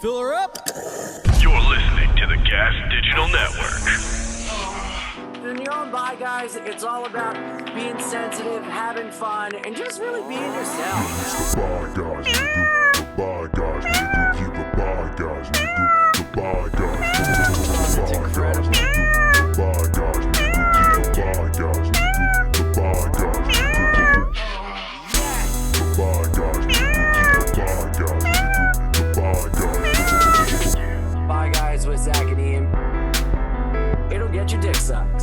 Fill her up. You're listening to the Gas Digital Network. In your own Bye Guys, it's all about being sensitive, having fun, and just really being yourself. It's the Bye Guys, nigga. The Bye Guys, nigga. Keep the Bye Guys, nigga. The Bye Guys, nigga. The Bye Guys, nigga. The Bye Guys, nigga. Keep the Bye Guys, nigga. The Bye Guys, nigga. The Bye Guys, nigga. Keep the Bye Guys, nigga. The Bye Guys, nigga. Bye Guys with Zac and Ian. It'll get your dick sucked.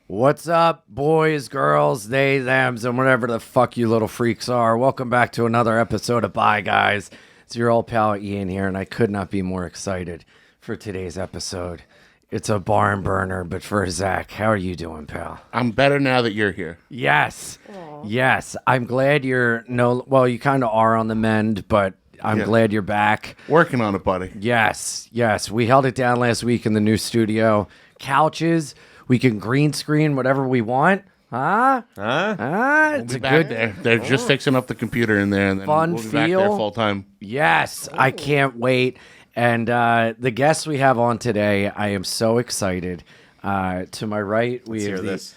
What's up, boys, girls, they, thems, and whatever the fuck you little freaks are? Welcome back to another episode of Bye Guys. It's your old pal Ian here, and I could not be more excited for today's episode. It's a barn burner, but for Zac, how are you doing, pal? I'm better now that you're here. Yes. Aww. Yes. I'm glad you're you kind of are on the mend, but I'm glad you're back. Working on it, buddy. Yes. We held it down last week in the new studio. Couches. We can green screen whatever we want. It's We'll be a back good there. They're just fixing up the computer in there, and then fun we'll be back there feel. full time. Yes, I can't wait. And the guests we have on today, I am so excited. To my right, we have the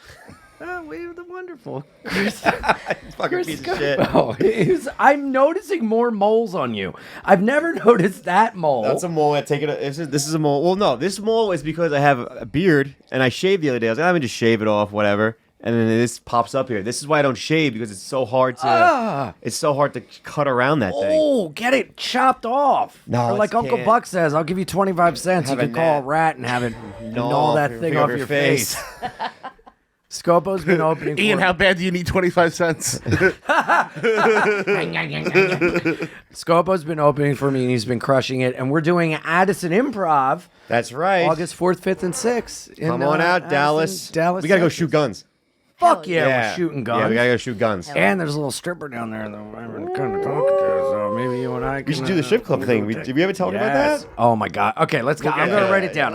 wonderful Chris Scopo. I'm noticing more moles on you. I've never noticed that mole. That's a mole. This is a mole. Well, no, this mole is because I have a beard and I shaved the other day. I was like, I'm gonna just shave it off, whatever. And then this pops up here. This is why I don't shave, because it's so hard to. It's so hard to cut around that thing. Oh, get it chopped off. No, or like Uncle can't. Buck says, I'll give you 25 cents. You Have a can call a nap. rat and have it gnaw that thing off your face. Scopo's been opening Ian, for how bad do you need 25 cents? Scopo's been opening for me, and he's been crushing it. And we're doing Addison Improv That's right. August 4th, 5th, and 6th. Come on out, Dallas. We gotta go Texas. shoot guns. Fuck yeah, we're shooting guns. Yeah, we gotta go shoot guns. And there's a little stripper down there that I've been kind of talking to, so maybe you and I can... We should do the strip club thing. Did we ever talk about that? Oh my god. Okay, let's go. I'm going to write it down.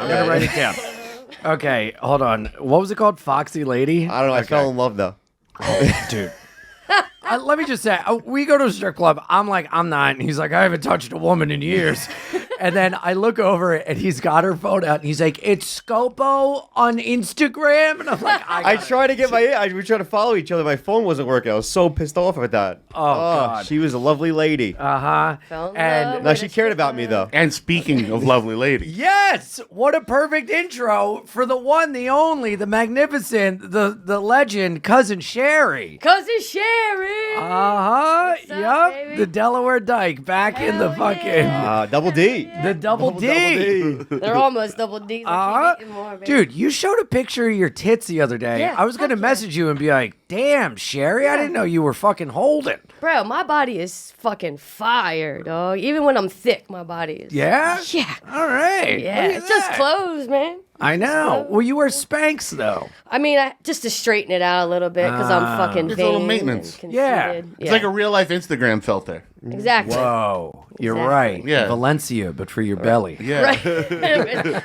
Okay, hold on. What was it called? Foxy Lady? I don't know. I fell in love though. Dude. Let me just say, we go to a strip club. I'm like, I'm not. And he's like, I haven't touched a woman in years. And then I look over and he's got her phone out and he's like, it's Scopo on Instagram. And I'm like, I tried to get we tried to follow each other. My phone wasn't working. I was so pissed off at that. Oh, God. She was a lovely lady. Uh-huh. No, she cared about me though. And speaking of lovely lady, Yes! What a perfect intro for the one, the only, the magnificent, the legend, Cousin Sheri. Cousin Sheri. Uh-huh. What's up, Yup. baby? The Delaware Dyke back in the Hell fucking... yeah. Double D. The double D. They're almost double D's. I keep eating more, baby. Dude, you showed a picture of your tits the other day. Yeah, I was going to heck yeah. message you and be like, damn, Sheri, I didn't know you were fucking holding. Bro, my body is fucking fire, dog. Even when I'm thick, my body is. Yeah? Yeah. All right. Yeah, Look at it's just that. clothes, man. I know. Well, you wear Spanx, though. I mean, just to straighten it out a little bit because I'm fucking It's a little vain maintenance. and Yeah. conceited. it's like a real life Instagram filter. Exactly. Whoa. You're Exactly. right. Yeah. Valencia, but for your belly. Yeah. Right.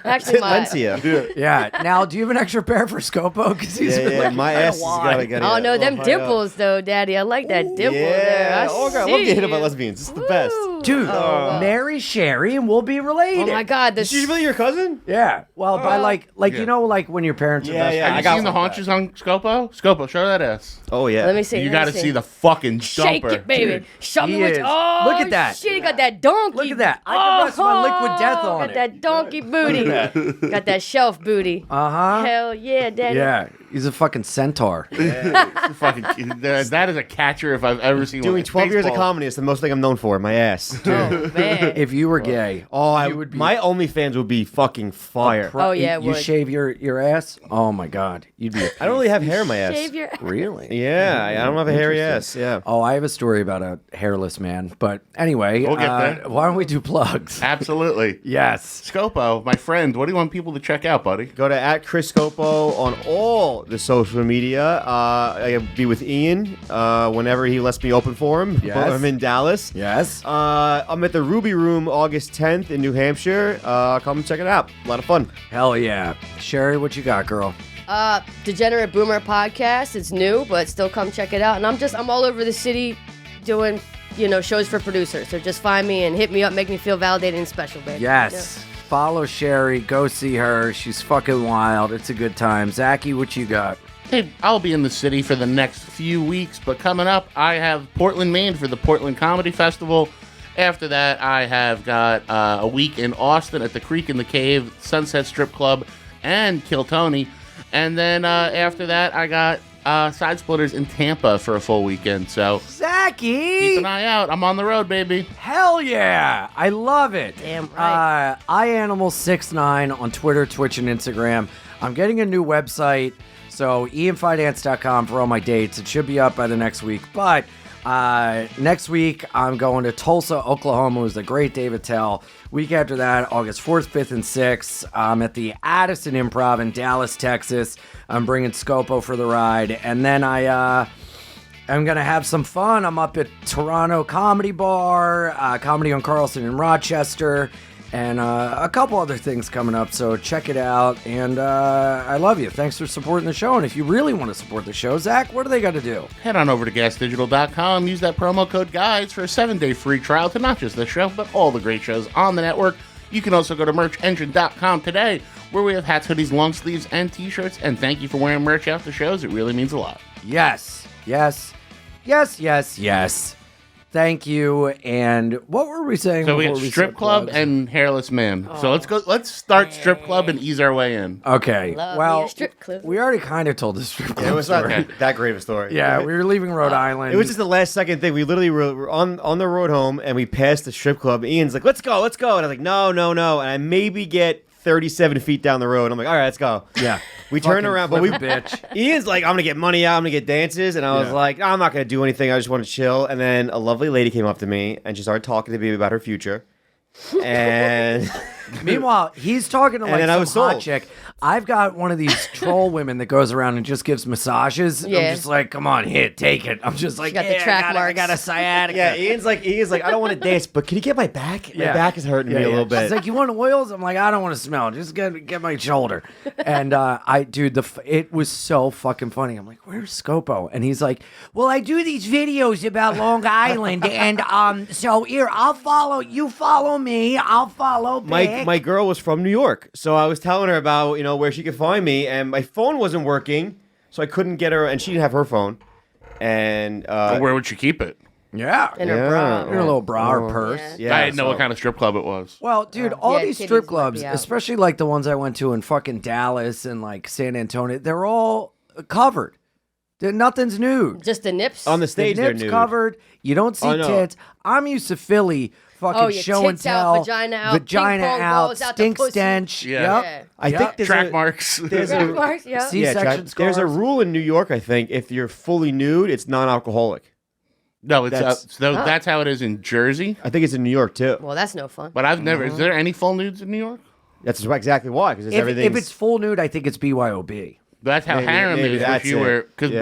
Actually, Valencia. Yeah. Now, do you have an extra pair for Scopo? Because he's been looking My kinda ass is wide. gotta Oh no, them high up. dimples though, Daddy. I like that dimple there. Yeah. I Oh god, I love see getting hit by you. lesbians. It's the best. Woo. Dude, wow. marry Sheri and we'll be related. Oh my God, Is she really your cousin? Yeah. Well, by like Yeah. you know, like when your parents are Yeah, best yeah. Have friends. you I seen the got haunches on Scopo? Scopo, show her that ass. Oh yeah. Let me see. You let got me to see the fucking Shake jumper. it, baby. Dude, Show me he what. is. Oh, Look at that. Shit, he got that donkey. Look at that. I can rest my liquid death on got it. that donkey booty. Got that shelf booty. Uh-huh. Hell yeah, Daddy. Yeah. He's a fucking centaur. Fucking, that is a catcher if I've ever seen one. Doing 12 years of Baseball. comedy is the most thing I'm known for. My ass. Oh man. If you were gay, Oh, you would be my OnlyFans would be fucking fire. Oh, yeah, it you would. shave your ass? Oh my god. You'd be a I don't really have hair in my ass. Shave your. Really? Yeah, I don't have a hairy ass. Yeah. Oh, I have a story about a hairless man. But anyway, We'll get there. why don't we do plugs? Absolutely. Yes. Scopo, my friend, what do you want people to check out, buddy? Go to @ChrisScopo on all the social media. I'll be with Ian whenever he lets me open for him. Yes. I'm in Dallas. Yes. I'm at the Ruby Room August 10th in New Hampshire. Come check it out. A lot of fun. Hell yeah. Sheri, what you got, girl? Degenerate Boomer podcast. It's new, but still come check it out. And I'm all over the city doing shows for producers. So just find me and hit me up, make me feel validated and special, baby. Yes. Follow Sheri. Go see her. She's fucking wild. It's a good time. Zachy, what you got? Hey, I'll be in the city for the next few weeks, but coming up, I have Portland, Maine for the Portland Comedy Festival. After that, I have got a week in Austin at the Creek in the Cave, Sunset Strip Club, and Kill Tony. And then after that, I got Side Splitters in Tampa for a full weekend. So Zachy! keep an eye out. I'm on the road, baby. Hell yeah! I love it. Damn right. iAnimal69 on Twitter, Twitch, and Instagram. I'm getting a new website, so ianfidance.com for all my dates. It should be up by the next week. But next week, I'm going to Tulsa, Oklahoma. It was the great David Tell. Week after that, August 4th, 5th, and 6th, I'm at the Addison Improv in Dallas, Texas. I'm bringing Scopo for the ride. And then I'm going to have some fun. I'm up at Toronto Comedy Bar, Comedy on Carlson in Rochester, and a couple other things coming up. So check it out. And I love you. Thanks for supporting the show. And if you really want to support the show, Zach, what do they got to do? Head on over to gasdigital.com. Use that promo code GUYS for a 7-day free trial to not just this show, but all the great shows on the network. You can also go to merchengine.com today, where we have hats, hoodies, long sleeves, and t-shirts. And thank you for wearing merch out the shows. It really means a lot. Yes. Yes. Yes, yes, yes. Thank you. And what were we saying? So we before got said strip club plugs? and hairless man. So let's start strip club and ease our way in. Okay. Love me well, a strip club. we already kind of told the strip club It was not story. that great of a story. Yeah, we were leaving Rhode Island. It was just the last second thing. We literally were on the road home, and we passed the strip club. Ian's like, let's go. And I was like, no. And I maybe get 37 feet down the road. I'm like, all right, let's go. Yeah. We turned Fucking around, but we bitch. Ian's like, I'm going to get money out. I'm going to get dances. And I was Yeah. like, I'm not going to do anything. I just want to chill. And then a lovely lady came up to me, and she started talking to me about her future. And Meanwhile, he's talking to And like then I some was hot sold. chick. I've got one of these troll women that goes around and just gives massages. Yeah. I'm just like, come on, hit, take it. I'm just like, got the yeah, track I got a marks. sciatica. yeah, Ian's like, I don't want to dance, but can you get my back? My Yeah. back is hurting me a little bit. She's like, you want oils? I'm like, I don't want to smell. Just get my shoulder. And it was so fucking funny. I'm like, where's Scopo? And he's like, well, I do these videos about Long Island, and so here I'll follow. You follow me. I'll follow back. My girl was from New York, so I was telling her about where she could find me, and my phone wasn't working, so I couldn't get her, and she didn't have her phone. And Where would you keep it? Yeah, In her bra. in a little bra or purse. yeah, I didn't know so- what kind of strip club it was. Well, dude, all Yeah, these kitties strip might clubs, be out. especially like the ones I went to in fucking Dallas and like San Antonio, they're all covered. Nothing's nude. Just the nips. on the stage. The They're nips nude. covered. You don't see Oh, no. tits. I'm used to Philly. Fucking yeah, show and tits out, tell. vagina out, Vagina ping pong out. balls out the Stink pussy. stench. Yeah. Yep. I Yep. think there's Track a, marks. There's Track a, marks, yeah. C-section there's a scars. rule in New York. I think if you're fully nude, it's non-alcoholic. No, it's That's- that's how it is in Jersey. I think it's in New York too. Well, that's no fun. But I've never. Is there any full nudes in New York? That's exactly why, because everything. If it's full nude, I think it's BYOB. That's how Maybe- harem maybe is. that's If you it. were, because Yeah.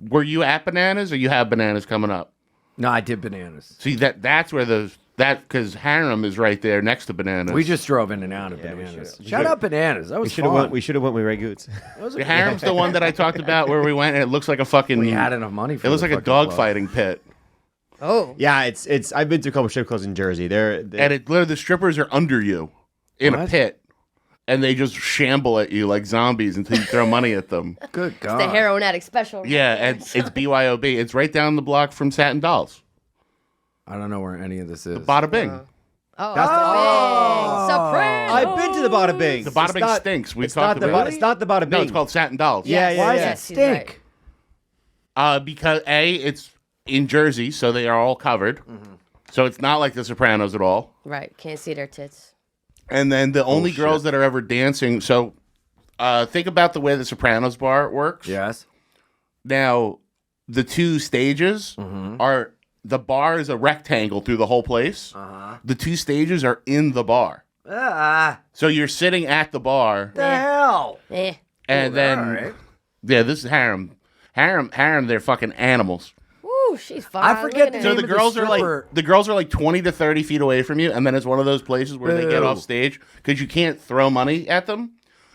were you at Bananas, or you have Bananas coming up? No, I did Bananas. See that's where because harem is right there next to Bananas. We just drove in and out of we Bananas. should- Shout out Bananas. That we was should have fun. went. We should have went with Ray Goots. the harem's the one that I talked about where we went and it looks like a fucking. We had enough money for It looks the like a fucking dog club. fighting pit, Oh. Yeah, it's. I've been to a couple strip clubs in Jersey. They're and it literally the strippers are under you in a What? pit, and they just shamble at you like zombies until you throw money at them. Good God. The heroin addict special. Yeah, and it's BYOB. It's right down the block from Satin Dolls. I don't know where any of this is. Bada Bing. Oh, That's the- Bing. Soprano. I've been to the Bada Bing. The Bada It's Bing not- stinks. We it's talked not the about Bada- it. It's not the Bada Bing. No, it's called Satin Dolls. Yeah, Yes, yeah, Why yeah. does it yes, he's right. stink? Because it's in Jersey, so they are all covered. So it's not like The Sopranos at all. Right. Can't see their tits. And then the only girls that are ever dancing. So think about the way the Sopranos bar works. Yes. Now, the two stages are the bar is a rectangle through the whole place. The two stages are in the bar. So you're sitting at the bar, The hell? and then All right. yeah, this is harem. Harem. They're fucking animals. Woo, she's fine. I forget Look at the her. So name the of girls are stripper. like 20 to 30 feet away from you, and then it's one of those places where they get Boo. off stage because you can't throw money at them.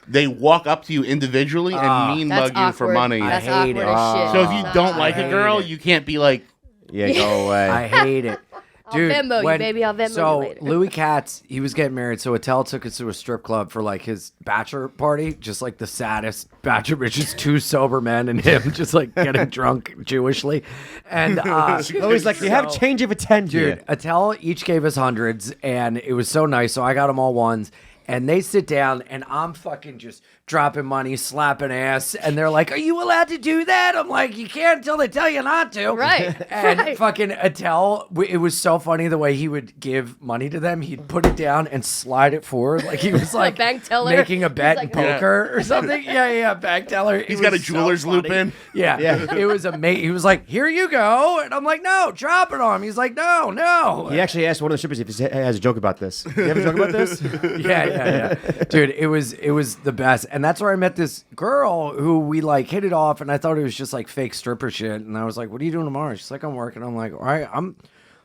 They walk up to you individually and mean That's mug you for awkward. money. That's I hate awkward it. as shit. So if you don't like I a girl, hate it. you can't be like, Yeah, go away. I hate it. Dude, I'll Venmo you, baby. I'll Venmo you later. Louis Katz, he was getting married, so Attell took us to a strip club for like his bachelor party, just like the saddest bachelor, just 2 sober men and him just like getting drunk Jewishly. And Always like, you have change of attend, dude, Attell each gave us hundreds, and it was so nice. So I got them all ones, and they sit down, and I'm fucking just dropping money, slapping ass, and they're like, "Are you allowed to do that?" I'm like, "You can't until they tell you not to." Right. And right. fucking Attell, it was so funny the way he would give money to them. He'd put it down and slide it forward like he was like bank teller. making a bet He's in like- poker or something. Yeah, bank teller. He's got a jeweler's loop in. Yeah, it was amazing. He was like, "Here you go," and I'm like, "No, drop it on him." He's like, "No." He actually asked one of the strippers if he has a joke about this. You have a joke about this? Yeah. Dude, it was the best. And that's where I met this girl who we like hit it off, and I thought it was just like fake stripper shit. And I was like, "What are you doing tomorrow?" She's like, "I'm working." I'm like, "All right, I'm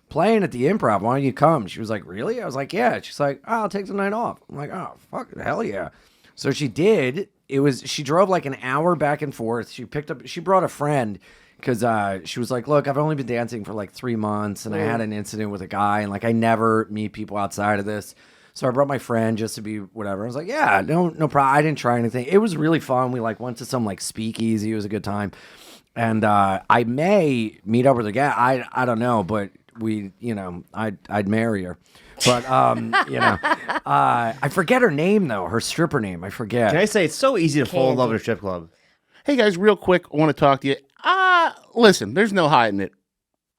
playing at the Improv. Why don't you come?" She was like, "Really?" I was like, "Yeah." She's like, "Oh, I'll take the night off." I'm like, "Oh, fuck, hell yeah." So she did. She drove like an hour back and forth. She brought a friend because she was like, "Look, I've only been dancing for like 3 months, and I had an incident with a guy, and like I never meet people outside of this. So I brought my friend just to be whatever." I was like, "Yeah, no problem." I didn't try anything. It was really fun. We like went to some like speakeasy. It was a good time. And I may meet up with a guy. I don't know, but I'd marry her. But I forget her name though. Her stripper name. I forget. Can I say, it's so easy to fall in love with a strip club. Hey guys, real quick, I want to talk to you. Listen, there's no hiding it.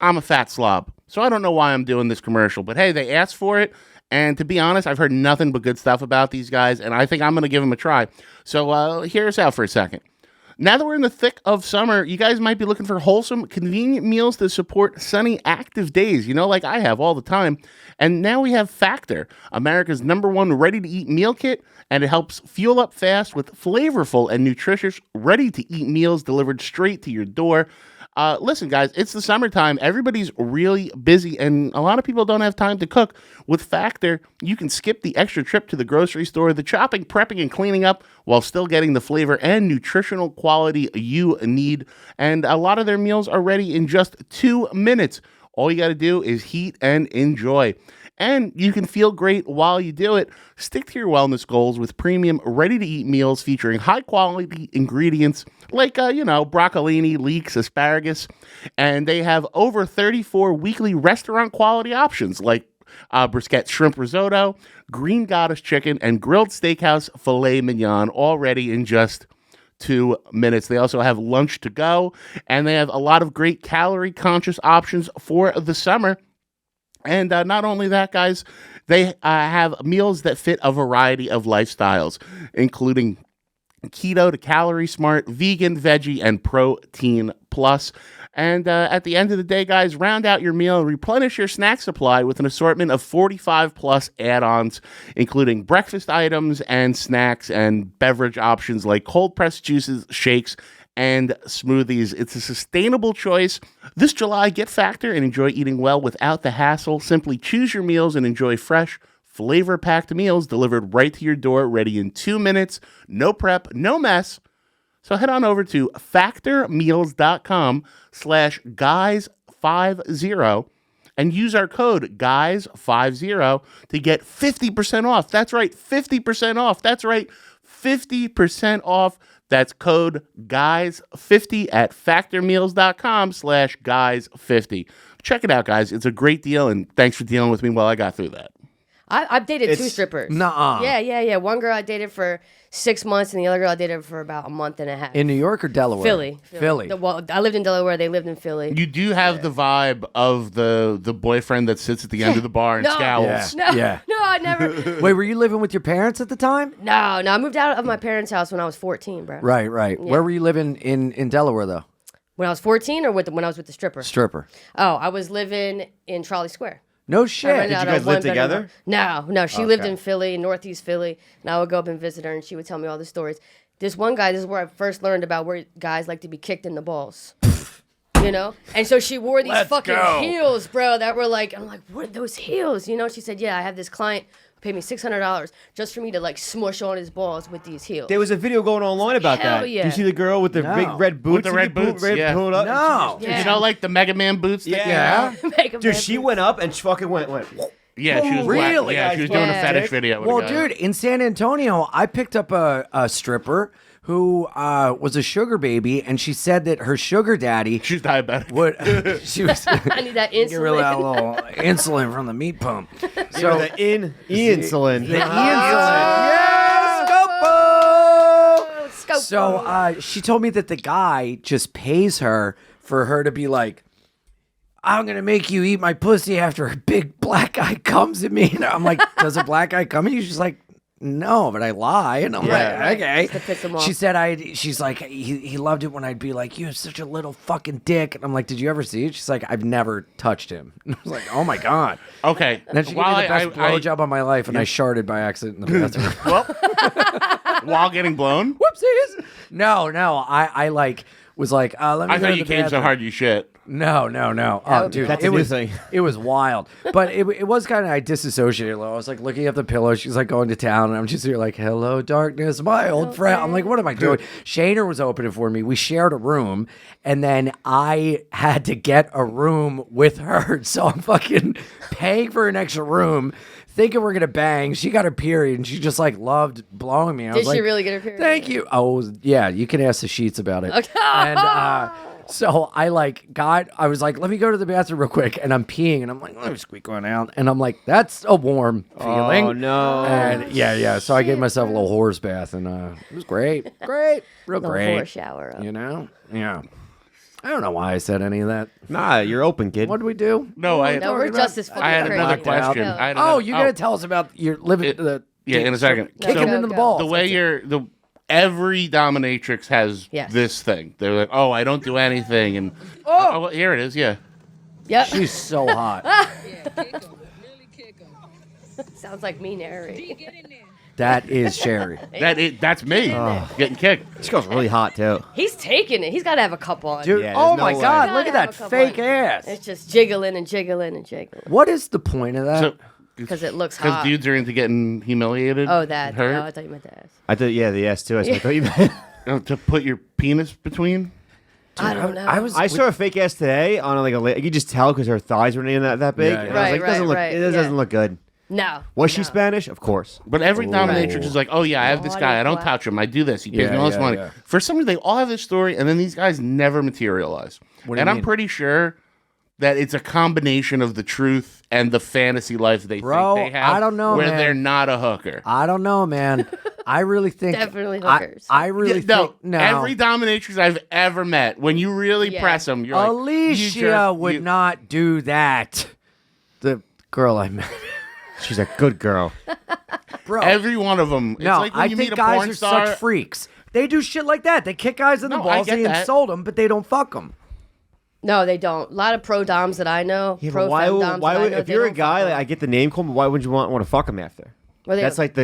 I'm a fat slob, so I don't know why I'm doing this commercial. But hey, they asked for it. And to be honest, I've heard nothing but good stuff about these guys, and I think I'm going to give them a try. So hear us out for a second. Now that we're in the thick of summer, you guys might be looking for wholesome, convenient meals to support sunny, active days, like I have all the time. And now we have Factor, America's #1 ready-to-eat meal kit, and it helps fuel up fast with flavorful and nutritious ready-to-eat meals delivered straight to your door. Listen, guys, it's the summertime. Everybody's really busy, and a lot of people don't have time to cook. With Factor, you can skip the extra trip to the grocery store, the chopping, prepping, and cleaning up, while still getting the flavor and nutritional quality you need. And a lot of their meals are ready in just 2 minutes. All you got to do is heat and enjoy. And you can feel great while you do it. Stick to your wellness goals with premium, ready-to-eat meals featuring high-quality ingredients like, broccolini, leeks, asparagus. And they have over 34 weekly restaurant-quality options like brisket shrimp risotto, green goddess chicken, and grilled steakhouse filet mignon, all ready in just 2 minutes. They also have lunch to go, and they have a lot of great calorie-conscious options for the summer. And not only that, guys, they have meals that fit a variety of lifestyles, including keto to calorie smart, vegan, veggie, and protein plus. And at the end of the day, guys, round out your meal and replenish your snack supply with an assortment of 45 plus add-ons, including breakfast items and snacks and beverage options like cold pressed juices, shakes, and smoothies. It's a sustainable choice. This July, get Factor and enjoy eating well without the hassle. Simply choose your meals and enjoy fresh, flavor-packed meals delivered right to your door, ready in 2 minutes. No prep, no mess. So head on over to factormeals.com/guys50 and use our code guys50 to get 50% off. That's right, 50% off. That's right, 50% off. That's code guys50 at factormeals.com/guys50. Check it out, guys. It's a great deal, and thanks for dealing with me while I got through that. I've dated 2 strippers. Nuh-uh. Yeah. One girl I dated for 6 months, and the other girl I dated for about a month and a half. In New York or Delaware? Philly. Well, I lived in Delaware. They lived in Philly. You do have the vibe of the boyfriend that sits at the end of the bar and No. scowls. Yeah. No, I never. Wait, were you living with your parents at the time? No, I moved out of my parents' house when I was 14, bro. Right. Where were you living in Delaware, though? When I was 14 or when I was with the stripper? Stripper. Oh, I was living in Trolley Square. No I shit. rented Did you out a guys live one-bedroom together? home. No. She lived in Philly, Northeast Philly, and I would go up and visit her, and she would tell me all the stories. This one guy, this is where I first learned about where guys like to be kicked in the balls. You You know? And so she wore these Let's fucking go. heels, bro, that were like, I'm like, what are those heels? You know, she said, yeah, I have this client who paid me $600 just for me to like smush on his balls with these heels. There was a video going online about Hell that. yeah. Do you see the girl with the No. big red boots? With the red boots, yeah. pulled up? No. Yeah. You know, like the Mega Man boots. that- Yeah. Make a Dude, bad she boots. went up and she fucking went. Yeah, she was Really? Yeah, she was doing a Yeah. fetish video. With Well, a guy. dude, in San Antonio, I picked up a stripper who was a sugar baby, and she said that her sugar daddy she's diabetic. would. She was. I need that Give her that insulin. little insulin from the meat pump. So the insulin. The insulin. Yeah, Scopo. Scopo. So she told me that the guy just pays her for her to be like, I'm going to make you eat my pussy after a big black guy comes at me. And I'm like, does a black guy come at you? She's like, no, but I lie. And I'm like, okay. To piss him off. She said, she's like, he loved it when I'd be like, you have such a little fucking dick. And I'm like, did you ever see it? She's like, I've never touched him. And I was like, oh my God. Okay. And then she gave While me the best I- blowjob of my life, and I sharted by accident in the bathroom. while getting blown. Whoopsies. No, I like was like, let me I go thought to you the came so bathroom. hard you shit. No. Oh, would be dude, That's it a new was thing. it was wild, but it was kind of I disassociated a little. I was like looking at the pillow. She's like going to town, and I'm just here like, "Hello, darkness, my old friend." I'm like, "What am I doing?" Shaner was opening for me. We shared a room, and then I had to get a room with her, so I'm fucking paying for an extra room. Thinking we're gonna bang. She got her period, and she just like loved blowing me. I Did was she like, really get her period? Thank you. Oh, yeah. You can ask the sheets about it. Okay. And so I I was like, let me go to the bathroom real quick. And I'm peeing, and I'm like, let me squeak one out. And I'm like, that's a warm feeling. Oh, no. And yeah. So I gave myself a little horse bath, and it was great. Real Little great. horse shower. You know? Yeah. I don't know why I said any of that. Nah, you're open, kid. What did we do? No, I No, we're just as fucking I had crazy. another question. Yeah. I had Oh, another- you're going to tell us about your living. yeah, in a second. Kicking So- into the Go. balls. The way every dominatrix has Yes. this thing. They're like, oh, I don't do anything, and oh, here it is. Yeah, Yep. She's so hot. Sounds like me narrating. That is Sheri. that's me getting kicked. This girl's really hot, too. He's taking it. He's got to have a couple on. Dude, Yeah, oh there's my no God, way. look at Gotta have that a couple fake on. ass. It's just jiggling and jiggling and jiggling What is the point of that? So, because it looks because hot. dudes are into getting humiliated. Oh, that. hurt. Oh, I thought you meant the ass. I thought, the ass, too. I thought you meant. To put your penis between. I don't know. I saw a fake ass today on like you could just tell because her thighs weren't even that big. Yeah, And yeah. I was like, Right, doesn't look, right, it yeah. doesn't look good. No. Was she no. Spanish? Of course. But every dominatrix is like, oh yeah, I have this Naughty guy. I don't black. touch him. I do this. He pays Yeah, me all this yeah, money. yeah. For some reason, they all have this story, and then these guys never materialize. What do you And I'm mean? pretty sure that it's a combination of the truth and the fantasy life they Bro, think they have. I don't know, where man. they're not a hooker. I don't know, man. I really think Definitely I- hookers. I really no, think no. every dominatrix I've ever met, when you really Yeah. press them, you're like, Alicia you jerk- would you- not do that. The girl I met, She's a good girl. bro. Every one of them. It's no, like when I you think meet a guys porn are star. such freaks. They do shit like that. They kick guys in the No, I balls. get They that. insult them, but they don't fuck them. No, they don't. A lot of pro doms that I know. Yeah, pro but why femme would, doms why that I would know, if they you're a don't guy, fuck like, I get the name called, but why would you want to fuck him after? Well, they- That's like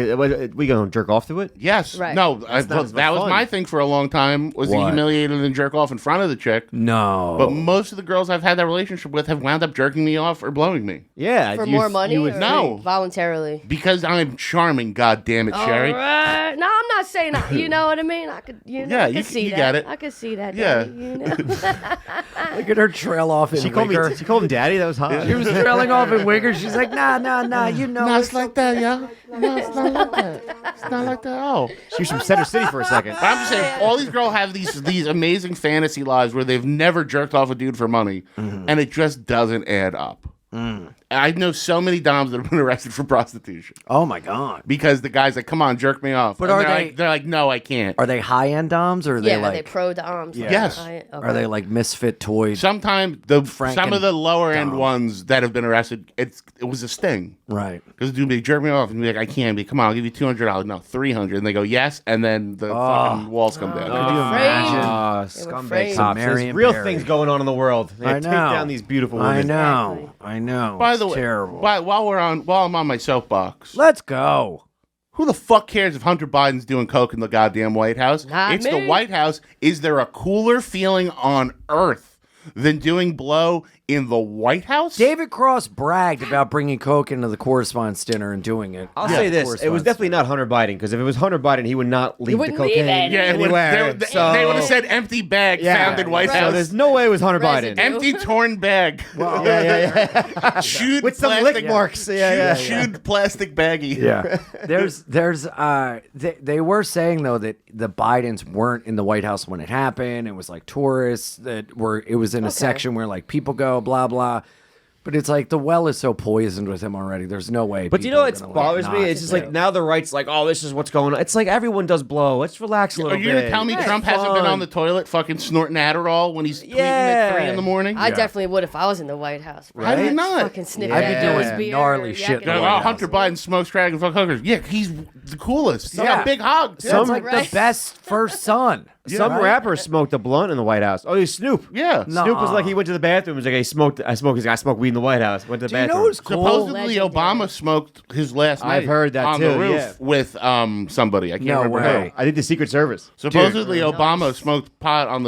we gonna jerk off to it? Yes. Right. No, not well, as much that was fun. my thing for a long time, was to What? humiliate and then jerk off in front of the chick. No, But most of the girls I've had that relationship with have wound up jerking me off or blowing me. Yeah. for you- more money You would or No. voluntarily. Because I'm charming, God damn it, Sheri. All right. No, I'm not saying that. You know what I mean? I could, Yeah, I could you- see you that. got it. I could see that. Yeah. Daddy, you know? look at her trail off in She called Wigger. me. She called him daddy. That was hot. She was trailing off in Wigger. She's like, nah, you know. No, it's like that, yo. No, it's not like that. It's not like that. Oh. She was from Center City for a second. But I'm just saying, all these girls have these amazing fantasy lives where they've never jerked off a dude for money, and it just doesn't add up. I know so many doms that have been arrested for prostitution Oh my God. because the guy's like, "Come on, jerk me off." But And are they're they- like, they're like, "No, I can't." Are they high end doms or are they Yeah, like? they pro doms. like, Yes. okay. Are they like misfit toys? Sometimes some of the lower end ones that have been arrested, it was a sting. Right. Because the dude be jerk me off and be like, I can't be. Come on, I'll give you $200. No, $300. And they go, yes. And then the fucking walls come down. Could you imagine? Scumbag framed. cops. There's Marion real Barry. things going on in the world. They I take know. down these beautiful women. I know. I know. By the It's way, terrible. while I'm on my soapbox, Let's go. who the fuck cares if Hunter Biden's doing coke in the goddamn White House? Not It's me. the White House. Is there a cooler feeling on earth than doing blow in the White House? David Cross bragged about bringing coke into the correspondence dinner and doing it. I'll say this: it was definitely not Hunter Biden, because if it was Hunter Biden, he would not leave the wouldn't leave cocaine it. Yeah, anywhere. they would have said empty bag found in White So House. there's no way it was Hunter Residue. Biden. Empty torn bag. Chewed With some plastic- lick marks. Yeah. Chewed plastic baggie. Yeah. They were saying though that the Bidens weren't in the White House when it happened. It was like tourists that were. It was in a section where like people go, blah blah. But it's like the well is so poisoned with him already. There's no way. But you people know are what gonna, bothers me? not It's just do like it. now the right's like, oh, this is what's going on. It's like everyone does blow. Let's relax a little Are bit. you going to tell me It's Trump hasn't been fun. on the toilet fucking snorting Adderall when he's tweeting Yeah. at 3 in the morning? I definitely would if I was in the White House. Bro. How do you I'd not? Fucking sniff I'd be that doing nose beer, gnarly yakking shit in the it Oh, White out. House. Hunter Biden smokes crack and fuck hookers. Yeah, he's the coolest. He's got a big hog. too. Sounds like Right. the best first son. Some rapper smoked a blunt in the White House. Oh, he's Snoop. Yeah. Snoop was like, he went to the bathroom. He was like, I smoked weed in the White House. Went to the Do you bathroom. know who's cool? Supposedly Legendary. Obama smoked his last night. I've heard that on too, the roof yeah. with somebody. I can't No remember way. who. I think the Secret Service. Supposedly Obama smoked pot on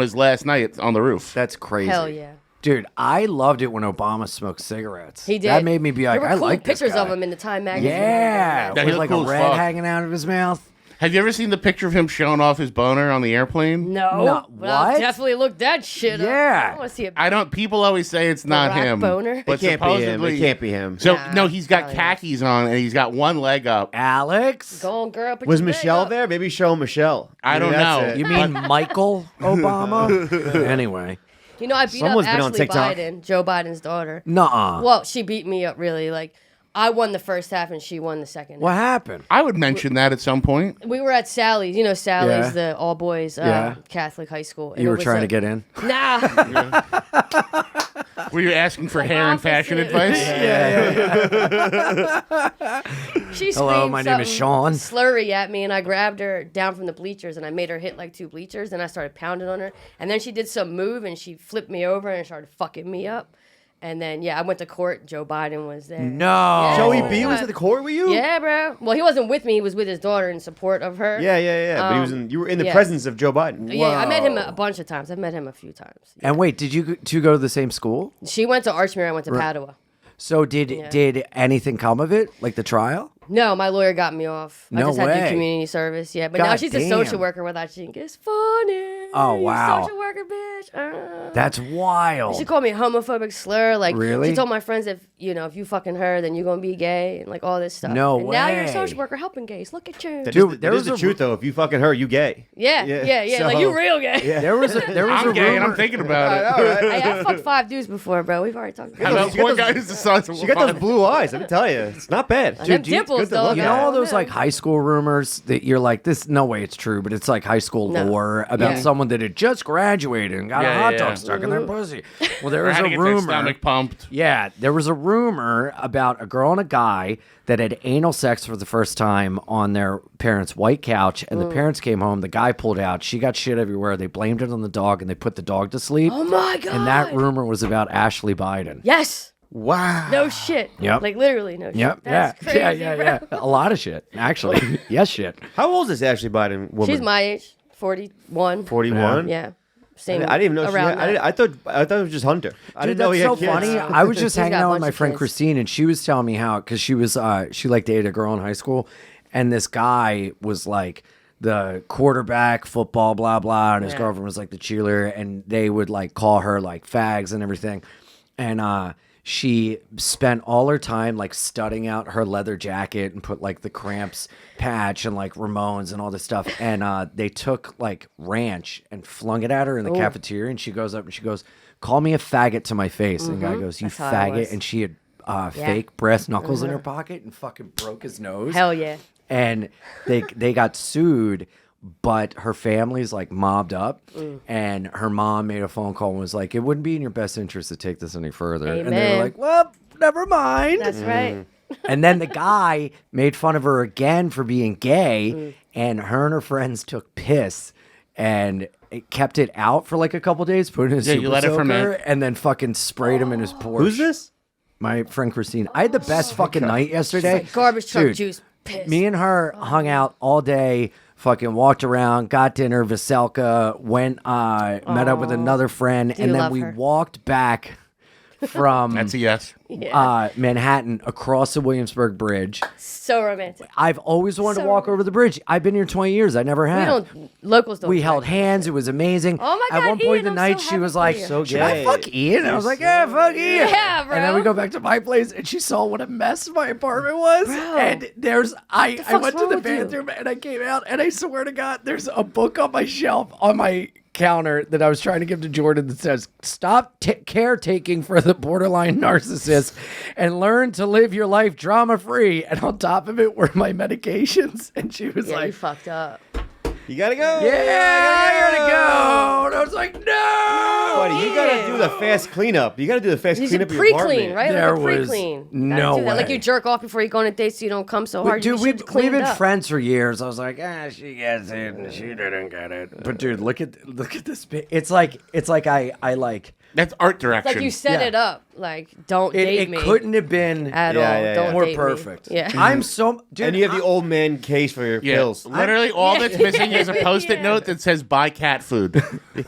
his last night on the roof. That's crazy. Hell yeah. Dude, I loved it when Obama smoked cigarettes. He did. That made me be like, there were I cool like this pictures guy. of him in the Time magazine. Yeah, Yeah, he with looked like cool a as red fuck. hanging out of his mouth. Have you ever seen the picture of him showing off his boner on the airplane? No, but I'll what? definitely look that shit up. Yeah. I want to see a I don't. People always say it's not Barack him. boner? But It can't be him. supposedly, It can't be him. So Nah, no, he's got probably not. khakis on and he's got one leg up. Alex? Go on, girl. Put Was your leg Michelle up. there? Maybe show Michelle. I Maybe don't that's know. it. You mean Michael Obama? Anyway. You know, I beat Someone's up been on Ashley TikTok. Biden, Joe Biden's daughter. Nuh-uh. Well, she beat me up really. Like, I won the first half and she won the second. What half. happened? I would mention that at some point. We were at Sally's. You know, Sally's, Yeah. the all boys Yeah. Catholic high school. and You it were was trying to like- get in? Nah. Were you asking for hair and fashion opposite. advice? She Hello, screamed my name is something Sean. slurry at me, and I grabbed her down from the bleachers, and I made her hit like 2 bleachers, and I started pounding on her. And then she did some move, and she flipped me over and started fucking me up. And then, yeah, I went to court. Joe Biden was there. No. Yeah. Joey B was at the court with you? Yeah, bro. Well, he wasn't with me. He was with his daughter in support of her. Yeah. But he was you were in the yeah. presence of Joe Biden. Yeah, I met him a bunch of times. I've met him a few times. And wait, did you two go to the same school? She went to Archmere. I went to Padua. So did anything come of it? Like the trial? No, my lawyer got me off. I No just had to way. do community service. Yeah, but God now she's a damn. social worker with I think it's funny. Oh, You wow. social worker, bitch. That's wild. She called me a homophobic slur. Like, Really? she told my friends if you fucking her, then you're gonna be gay and like all this stuff. No and Now you're a way. social worker helping gays. Look at you. Dude, there That was is the a- truth though. If you fucking her, you gay. Yeah. So- Like you real gay. There was a I'm gay and rumor. I'm thinking about it. All right. Hey, I fucked 5 dudes before, bro. We've already talked I about know it. She got one those- guy who's the size of She got those blue eyes. Let me tell you, it's not bad. Them dimples, good to dog. look You at. know all I don't those know. like high school rumors that you're like, this no way it's true, but it's like high school No. lore about Yeah. someone that had just graduated and got a Yeah, hot yeah, dog yeah. stuck in their pussy. Well, there Or was how to a get their rumor. stomach pumped. Yeah, there was a rumor about a girl and a guy that had anal sex for the first time on their parents' white couch, and the parents came home. The guy pulled out. She got shit everywhere. They blamed it on the dog, and they put the dog to sleep. Oh my god. And that rumor was about Ashley Biden. Yes. Wow. No shit. Yep. Like literally no shit. Yep. That's crazy, Yeah. A lot of shit, actually. Yes, shit. How old is this Ashley Biden woman? She's my age, 41. 41. Yeah. Same. I didn't even know she around had, that. I thought it was just Hunter. I Dude, didn't know that's he had so kids. funny. I was just He's hanging got a out with bunch my of friend kids. Christine, and she was telling me how because she was she like dated a girl in high school, and this guy was like the quarterback, football, blah blah, and his Yeah. girlfriend was like the cheerleader, and they would like call her like fags and everything, and she spent all her time like studying out her leather jacket and put like the Cramps patch and like Ramones and all this stuff. And they took like ranch and flung it at her in the cafeteria. And she goes up and she goes, "Call me a faggot to my face." And the guy goes, "You That's how I was. faggot." And she had fake breast knuckles in her pocket and fucking broke his nose. Hell yeah. And they got sued, but her family's like mobbed up, and her mom made a phone call and was like, "It wouldn't be in your best interest to take this any further." And they Amen. were like, "Well, never mind." That's right. And then the guy made fun of her again for being gay, and her and her friends took piss and it kept it out for like a couple days, put it in a Yeah, you super let it soaker, ferment. and then fucking sprayed him in his Porsche. Who's this? My friend Christine. I had the best fucking night yesterday. Like garbage truck Dude, juice. Piss. Me and her hung out all day, fucking walked around, got dinner, Veselka, went, met up with another friend, Do and you then love we her? walked back from That's a yes. Manhattan across the Williamsburg Bridge. So romantic. I've always wanted to So walk over the bridge. I've been here 20 years. I never We have. locals don't. We do held that. hands. It was amazing. Oh my At God, one point in the Ian, I'm night, so she happy was for like, you. So should I gay. fuck Ian? I was like, yeah, fuck Ian. Yeah, bro. And then we go back to my place, and she saw what a mess my apartment was. Bro. And I fuck's went to wrong the with you? bathroom, and I came out, and I swear to God, there's a book on my shelf on my counter that I was trying to give to Jordan that says, stop caretaking for the borderline narcissist and learn to live your life drama-free. And on top of it were my medications. And she was Yeah, you like, fucked up. You gotta go. yeah, I gotta go. And I was like, no. Buddy, you gotta do the fast cleanup. You gotta do the fast You cleanup should of your pre-clean, apartment. right? There like a was pre-clean. no Gotta do that. Like way. you jerk off before you go on a date so you don't come so hard. Dude, you we've should clean been it up. friends for years. I was like, she gets it, and she didn't get it. But dude, look at this. It's like I like That's art direction. Like you set Yeah. it up. Like don't it. date It me couldn't have been at Yeah, all. yeah, Don't yeah. more date perfect. Me. Yeah. I'm so dude. And you have the old man case for your yeah. pills. Literally, all that's missing is a post-it Yeah. note that says "buy cat food."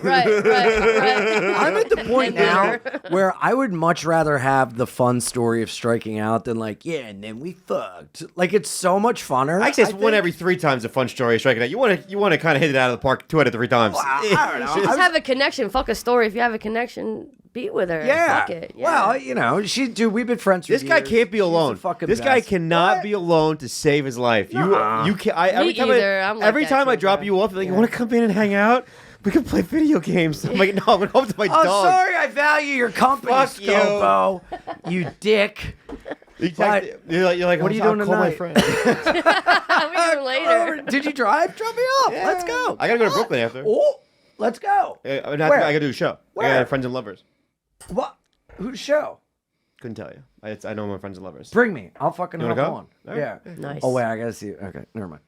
right. I'm at the point now Dinner. where I would much rather have the fun story of striking out than like, yeah, and then we fucked. Like it's so much funner. I guess one think. every 3 times a fun story striking out. You want to kind of hit it out of the park 2 out of 3 times. I don't know. Just have a connection. Fuck a story. If you have a connection, be with her. Yeah. Fuck it. Yeah. Well, you know, we've been friends for This guy years. can't be She's the alone. fucking This guy best. cannot What? be alone to save his life. You can't. Every Me time either. I'm like every that time I too, drop bro. you off, you're like, you want to come in and hang out? We can play video games. I'm like, no, I'm going home to my Oh, dog. sorry, I value your company, Fuck you. Scopo. You dick. Exactly. You're like, What are you I'll doing call my tonight? friend. we do later. Did you drive? Drop me off. Let's go. I gotta go to Brooklyn after. Oh, let's go. I Where? gotta do a show. Where? I got Friends and Lovers. What? Who's show? Couldn't tell you. I know my Friends and Lovers. Bring me. I'll fucking You hop wanna go? on. All right. Yeah. Nice. Oh wait, I gotta see. Okay, never mind.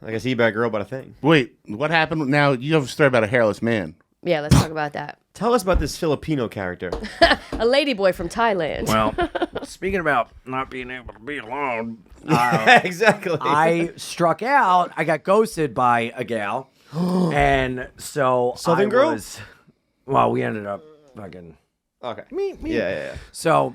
Like I see you about a girl, but a thing. Wait, what happened? Now you have a story about a hairless man. Yeah, let's talk about that. Tell us about this Filipino character. A ladyboy from Thailand. Well, speaking about not being able to be alone, Exactly. I struck out. I got ghosted by a gal, and so Southern I girl? was. Well, we ended up fucking. Okay. Me. Yeah. So,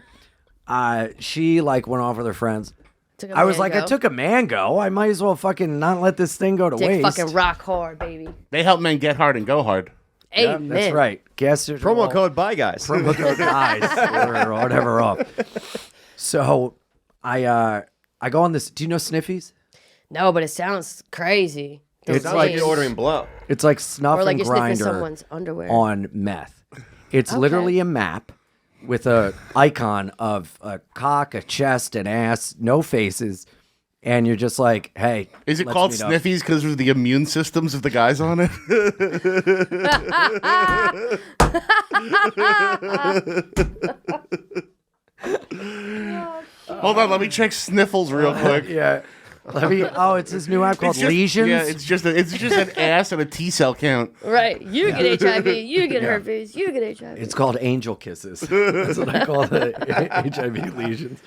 she like went off with her friends. Took a I was like, mango. I took a mango. I might as well fucking not let this thing go to Dick waste. fucking rock hard, baby. They help men get hard and go hard. Yeah, Amen. that's right. Guess there's Promo code buy guys. promo code guys or whatever off. So, I go on this. Do you know Sniffies? No, but it sounds crazy. The It's Sounds like names. you're ordering blow. It's like snuff or like and you're sniffing grinder someone's underwear. on meth. It's literally a map with a icon of a cock, a chest, an ass, no faces, and you're just like, hey. Is it let's called meet up. sniffies because of the immune systems of the guys on it? Hold on, let me check sniffles real quick. Yeah. Let me. Oh, it's this new app called It's just- Lesions. Yeah, it's just an ass and a T cell count. Right. You get HIV. You get herpes. You get HIV. It's called Angel Kisses. That's what I call the HIV lesions.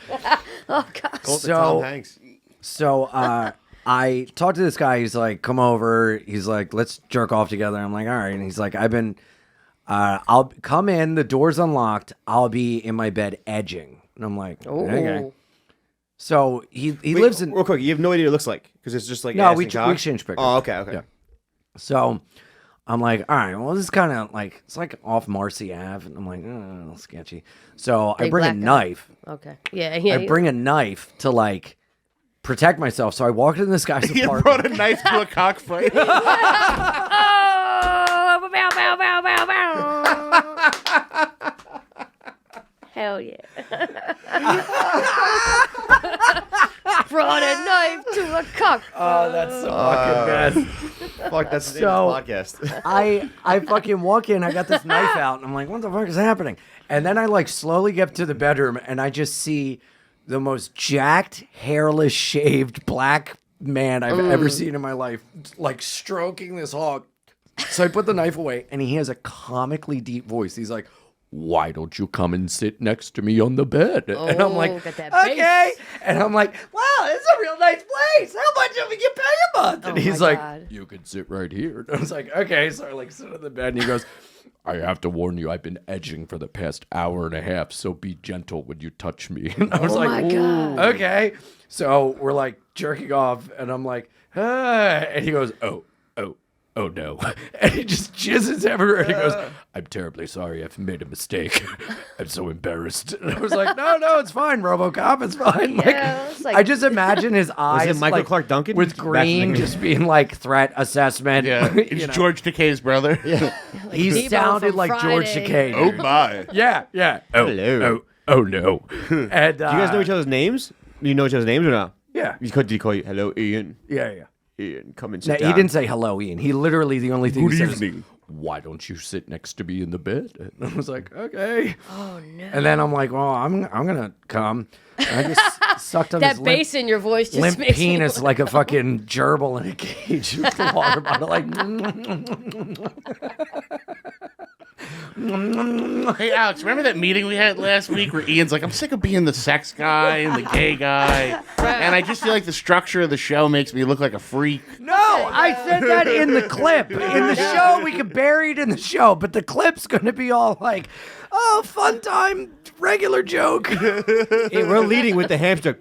Oh, God. Call it the So- Tom Hanks. So I talked to this guy. He's like, come over. He's like, let's jerk off together. I'm like, all right. And he's like, I'll come in. The door's unlocked. I'll be in my bed edging. And I'm like, okay. Oh. So he Wait, lives in. real quick. You have no idea what it looks like because it's just like No, ass we and cock? exchanged pictures. Oh, okay. Yeah. So I'm like, all right, well, this is kind of like, it's like off Marcy Ave. And I'm like, oh, sketchy. So I Big bring a black guy. knife. Okay. Yeah. Yeah. I bring a knife to like protect myself. So I walk into this guy's You apartment. brought a knife to a cockfight. Oh, bow, bow, bow, bow, bow. Hell yeah. Brought a knife to a cock. Oh, that's so fucking bad. Fuck, that's the So- podcast. I fucking walk in, I got this knife out, and I'm like, what the fuck is happening? And then I like slowly get to the bedroom, and I just see the most jacked, hairless, shaved black man I've ever seen in my life, like stroking this hog. So I put the knife away, and he has a comically deep voice. He's like, why don't you come and sit next to me on the bed? And I'm like, got that okay. bass. And I'm like, wow, this is a real nice place. How much do we get pay a month? And Oh he's my like, God. you can sit right here. And I was like, okay. So I like sit on the bed and he goes, I have to warn you, I've been edging for the past hour and a half, so be gentle when you touch me. And I was Oh like, my God. okay. So we're like jerking off and I'm like, and he goes, oh no. And he just jizzes everywhere. And he goes, I'm terribly sorry. I've made a mistake. I'm so embarrassed. And I was like, no, it's fine, RoboCop. It's fine. Yeah, it's like- I just imagine his eyes it Michael like, Clark Duncan? with Back to green the- just being like threat assessment. Yeah, You it's know. George Takei's brother. He Debo sounded from like George Friday. Takei. Oh dude. my! Yeah. Oh, Hello. oh no. And Do you guys know each other's names? Do you know each other's names or not? Yeah. Did he call you, hello, Ian? Yeah. Ian, come and No, sit he down. didn't say hello, Ian. He literally, the only thing Good he said evening. is, why don't you sit next to me in the bed? And I was like, okay. Oh no. And then I'm like, well, I'm gonna come. And I just sucked on That his bass in your voice just limp makes penis me like a fucking gerbil in a cage with the water bottle. Like, Hey, Alex, remember that meeting we had last week where Ian's like, I'm sick of being the sex guy and the gay guy, and I just feel like the structure of the show makes me look like a freak. no, I said that in the clip. In the show, we can bury it in the show, but the clip's gonna be all like, oh, fun time, regular joke. Hey, we're leading with the hamster.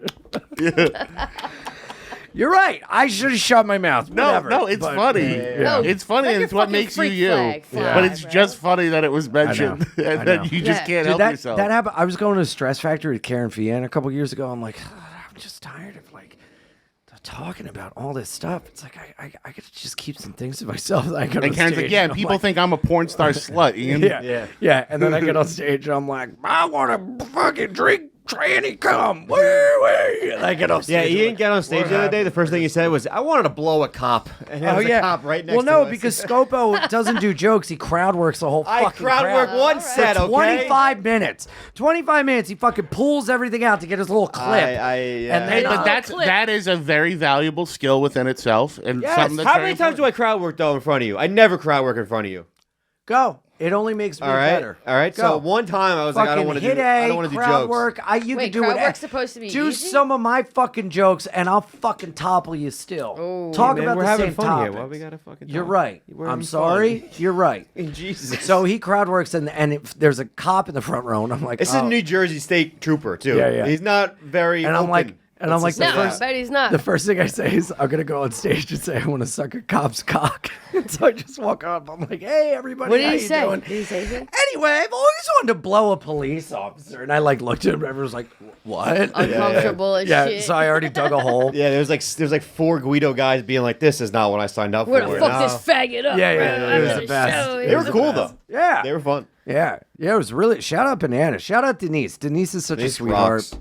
You're right. I should have shut my mouth. Whatever. No, it's But- funny. No, It's funny, let and your it's what fucking makes you freak you. flag fly, But it's bro. just funny that it was mentioned, I and know. then you just Yeah. can't Dude, help that yourself. happened. I was going to a stress factory with Karen Fian a couple years ago. I'm like, I'm just tired of like talking about all this stuff. It's like I gotta just keep some things to myself. I go And on Karen's stage like, yeah, and I'm people like, think I'm a porn star slut, Ian. yeah. And then I get on stage and I'm like, I want to fucking drink tranny cum. Woo. And I get on Yeah, stage. Ian like, got on stage what the other day. happened? The first thing he said was, I wanted to blow a cop. And there was a cop right next well, to no, us. because Scopo doesn't do jokes. He crowd works the whole I fucking crowd work one Alright. set, okay? 25 minutes. 25 minutes. He fucking pulls everything out to get his little clip. And And Hey, then but that is a very valuable skill within itself, and Yes. something that's how very many times do I crowd work though in front of you? I never crowd work in front of you. Go. It only makes me All right, better. all right. Go. So one time I was like, I don't Fucking want to hit do. A, I don't want to do crowd jokes. work. You Wait, can do crowd it. work's supposed to be do easy? some of my fucking jokes, and I'll fucking topple you still. Oh. Talk Man, about we're the having same fun topics. here. Why we gotta fucking? You're talk? right. We're I'm having sorry. fun. You're right. Jesus. So he crowd works, and there's a cop in the front row, and I'm like, This is oh. a New Jersey State Trooper too. Yeah. He's not very. And I'm open. like, and I'm like, Let's the No, just I say bet he's not. The first thing I say is, I'm going to go on stage and say, I want to suck a cop's cock. So I just walk up. I'm like, hey, everybody. What did how he you say? doing? Did he say anything? Anyway, I've always wanted to blow a police officer. And I like looked at him and everyone was like, what? Uncomfortable as Yeah, shit. so I already dug a hole. Yeah, there's like 4 Guido guys being like, "This is not what I signed up Where for." the fuck No. this faggot up? Yeah, bro? it was After the best. show, They They it were was cool the though. Yeah. They were fun. Yeah, it was really. Shout out Bananas. Shout out Denise. Denise is such Denise a sweetheart rocks.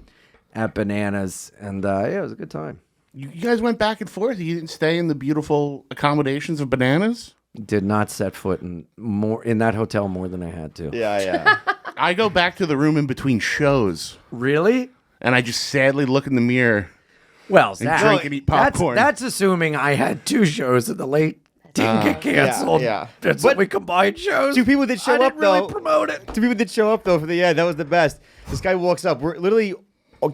at Bananas, and yeah, it was a good time. You guys went back and forth. You didn't stay in the beautiful accommodations of Bananas. Did not set foot in that hotel more than I had to. Yeah. I go back to the room in between shows, Really? and I just sadly look in the mirror. Well, Zach, drink and eat popcorn. That's assuming I had 2 shows and the late didn't get canceled. yeah. That's But what we combined shows. 2 people did show I didn't up really though. promote it. 2 people did show up though for the end. That was the best. This guy walks up. We're literally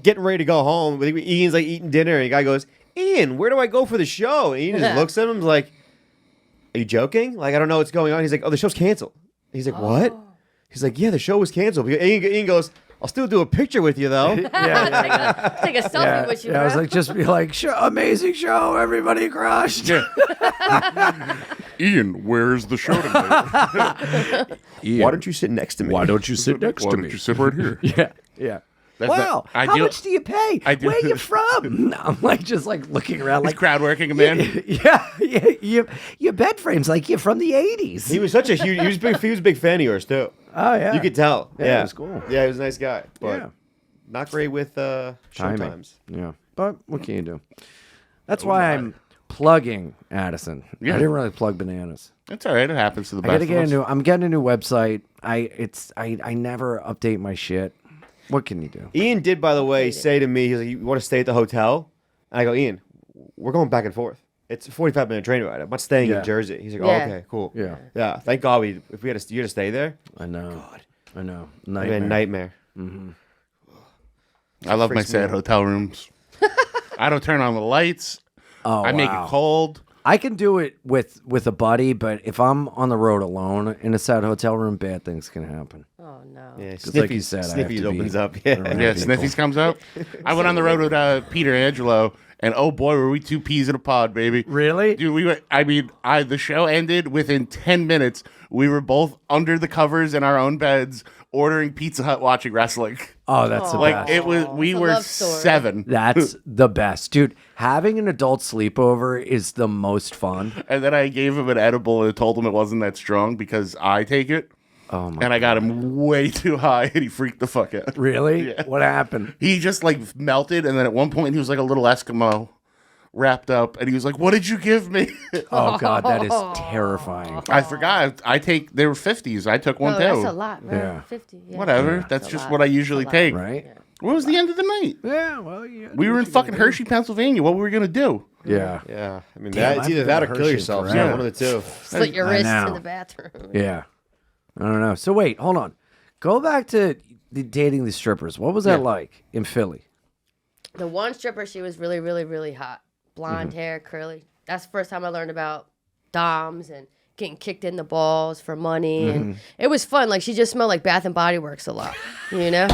getting ready to go home. Ian's like eating dinner, and the guy goes, "Ian, where do I go for the show?" And Ian just looks at him and is like, "Are you joking? Like, I don't know what's going on." He's like, "Oh, the show's canceled." He's like, "What?" He's like, "Yeah, the show was canceled." Ian goes, "I'll still do a picture with you though." Take a selfie with you, Yeah, I was bro. like, just be like, amazing show, everybody crushed. Ian, where's the show tonight? Why don't you sit next to me? Why don't you sit next Why to don't me? you sit right here? Yeah. That's Wow, not- I how do- much do you pay? I do- Where you from? No, I'm like just like looking around He's like crowd working a man. your bed frame's like you're from the 80s. He was such a huge. He was a big fan of yours too. Oh yeah. You could tell. Yeah, it was cool. Yeah, he was a nice guy, but Yeah. not great with Timing. showtimes. Yeah. But what can you do? That's why I'm plugging Addison. Yeah. I didn't really plug Bananas. That's all right. It happens to the I best gotta of get us. I'm getting a new website. I never update my shit. What can you do? Ian did, by the way, say to me, he's like, "You want to stay at the hotel?" And I go, "Ian, we're going back and forth. It's a 45-minute train ride. I'm not staying Yeah. in Jersey." He's like, "Oh, Yeah. okay, cool. Yeah. Yeah, thank God you had to stay there." I know. I know. Nightmare. I love my freaks me sad out. hotel rooms. I don't turn on the lights. Oh, I make wow. it cold. I can do it with a buddy, but if I'm on the road alone in a sad hotel room, bad things can happen. Oh no. Yeah, like you said, I have Sniffies to be opens up. Yeah. around Yeah, people. Sniffies comes up. I went on the road with Peter Angelo, and oh boy, were we two peas in a pod, baby. Really? Dude, we were. I mean, the show ended within 10 minutes. We were both under the covers in our own beds, ordering Pizza Hut, watching wrestling. Oh, that's the Like best. it was. We It's a were love story. 7, That's the best, dude. Having an adult sleepover is the most fun. and then I gave him an edible and told him it wasn't that strong because I take it. Oh my! And I got him way too high, and he freaked the fuck out. Really? Yeah. What happened? He just like melted, and then at one point he was like a little Eskimo wrapped up, and he was like, "What did you give me?" Oh god, that is terrifying. I forgot. They were 50s. I took one No, too. that's a lot, man. Yeah. 50. Yeah. Whatever. That's That's a just lot. what I usually That's a lot. take. Right? What was the end of the night? Yeah. Well, yeah. We were in fucking Hershey, Pennsylvania. What were we gonna do? Yeah. Yeah. I mean, Damn, it's I've either been that to or kill Hershey yourself. forever. Yeah, one of the two. Slit your I wrists know. in the bathroom. Yeah. I don't know. So wait, hold on. Go back to dating the strippers. What was that like in Philly? The one stripper, she was really, really, really hot. Blonde hair, curly. That's the first time I learned about doms and getting kicked in the balls for money. And it was fun. Like, she just smelled like Bath and Body Works a lot, you know?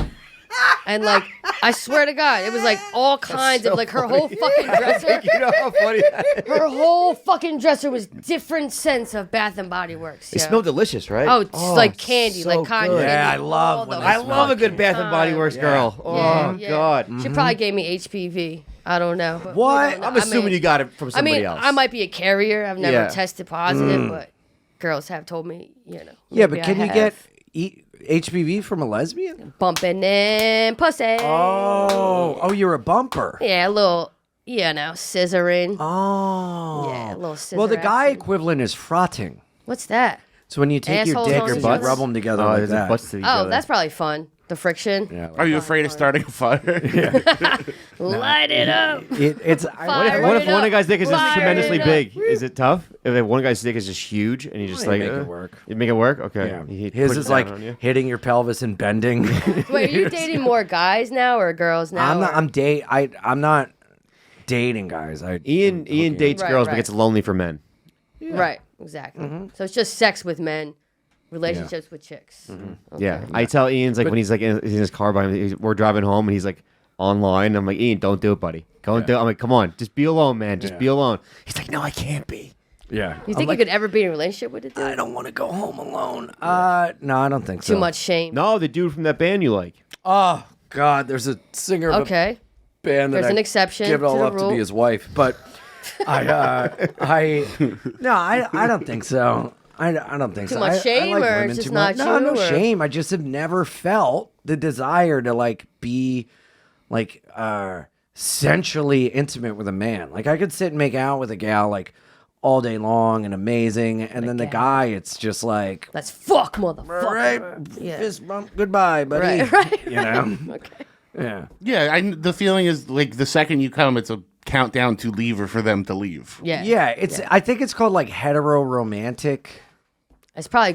And, like, I swear to God, it was, like, all kinds of, like, her whole fucking dresser. You know how funny that is? Her whole fucking dresser was different scents of Bath and Body Works. They yo. smell delicious, right? Oh, it's like candy, so like cotton good. candy. Yeah, I love all when the they I love a good Bath and Body time. Works girl. Oh, Yeah, yeah. God. She probably gave me HPV. I don't know. But What? we don't know. I'm assuming you got it from I somebody mean, else. I might be a carrier. I've never Yeah. tested positive, but girls have told me, you know. Yeah, maybe but can I you get have. HPV from a lesbian? Bumping in pussy? Oh, you're a bumper. Yeah, a little, you know, scissoring. Oh. Yeah, a little scissor Well, the guy action. equivalent is frotting. What's that? So when you take your Assholes dick on and each you other? rub them together Oh, like there's a that. butts to each Oh, other. that's probably fun. The friction. Yeah, Are you afraid of starting a fire? Light it up. it's Fire What if it one of the up. guy's dick is just Fire tremendously it up. big? Is it tough? If one guy's dick is just huge and you just You like make it work. You make it work? Okay. Yeah. He His puts is it like down on you. hitting your pelvis and bending. Wait, are you dating more guys now or girls now? I'm not. or- I'm not dating guys. Ian dates Right, girls, but right. gets lonely for men. Right, exactly. Mm-hmm. So it's just sex with men, relationships with chicks. Okay. Yeah. I tell Ian's like when he's like in his car by him, we're driving home and he's like online. I'm like, Ian, don't do it, buddy. Don't do it. I'm like, come on, just be alone, man. Just be alone. He's like, no, I can't be. Yeah. You think you could ever be in a relationship with a dude? I don't want to go home alone. No, I don't think so. Too much shame. No, the dude from that band you like. Oh God, there's a singer of Okay. a band that There's an I exception give it all to the up to rule. be his wife, but I don't think so. I don't think Too so. much I shame like or women it's just too much. not No, you, no or- shame. I just have never felt the desire to like be like sensually intimate with a man. Like I could sit and make out with a gal like all day long and amazing, and then the guy, it's just like, Let's fuck, motherfucker. all right, Yeah. fist bump, goodbye, buddy. Right. You know? Okay. Yeah. Yeah, the feeling is like the second you come, it's a countdown to leave or for them to leave. Yeah. Yeah, it's. I think it's called like hetero romantic. There's probably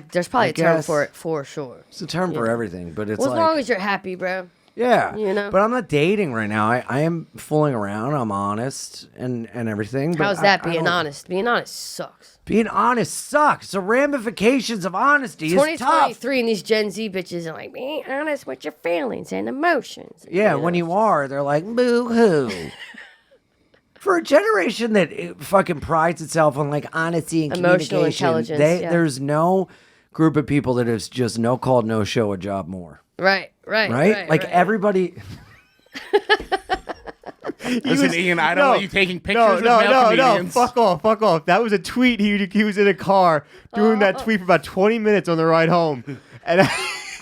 a term guess. for it for sure. It's a term for everything, but it's Well, as like, long as you're happy, bro. yeah, you know. But I'm not dating right now. I am fooling around. I'm honest and everything. But How's that I being don't- honest? Being honest sucks. Being honest sucks. The ramifications of honesty is tough. 2023 and these Gen Z bitches are like, be honest with your feelings and emotions. Yeah, when you are, they're like, boo hoo. For a generation that fucking prides itself on like honesty and Emotional communication, intelligence, yeah. there's no group of people that is just no call, no show a job more. Right. Right? Like everybody. Listen, Ian, I don't want you taking pictures with male No, comedians. fuck off. That was a tweet. He was in a car doing that tweet for about 20 minutes on the ride home. And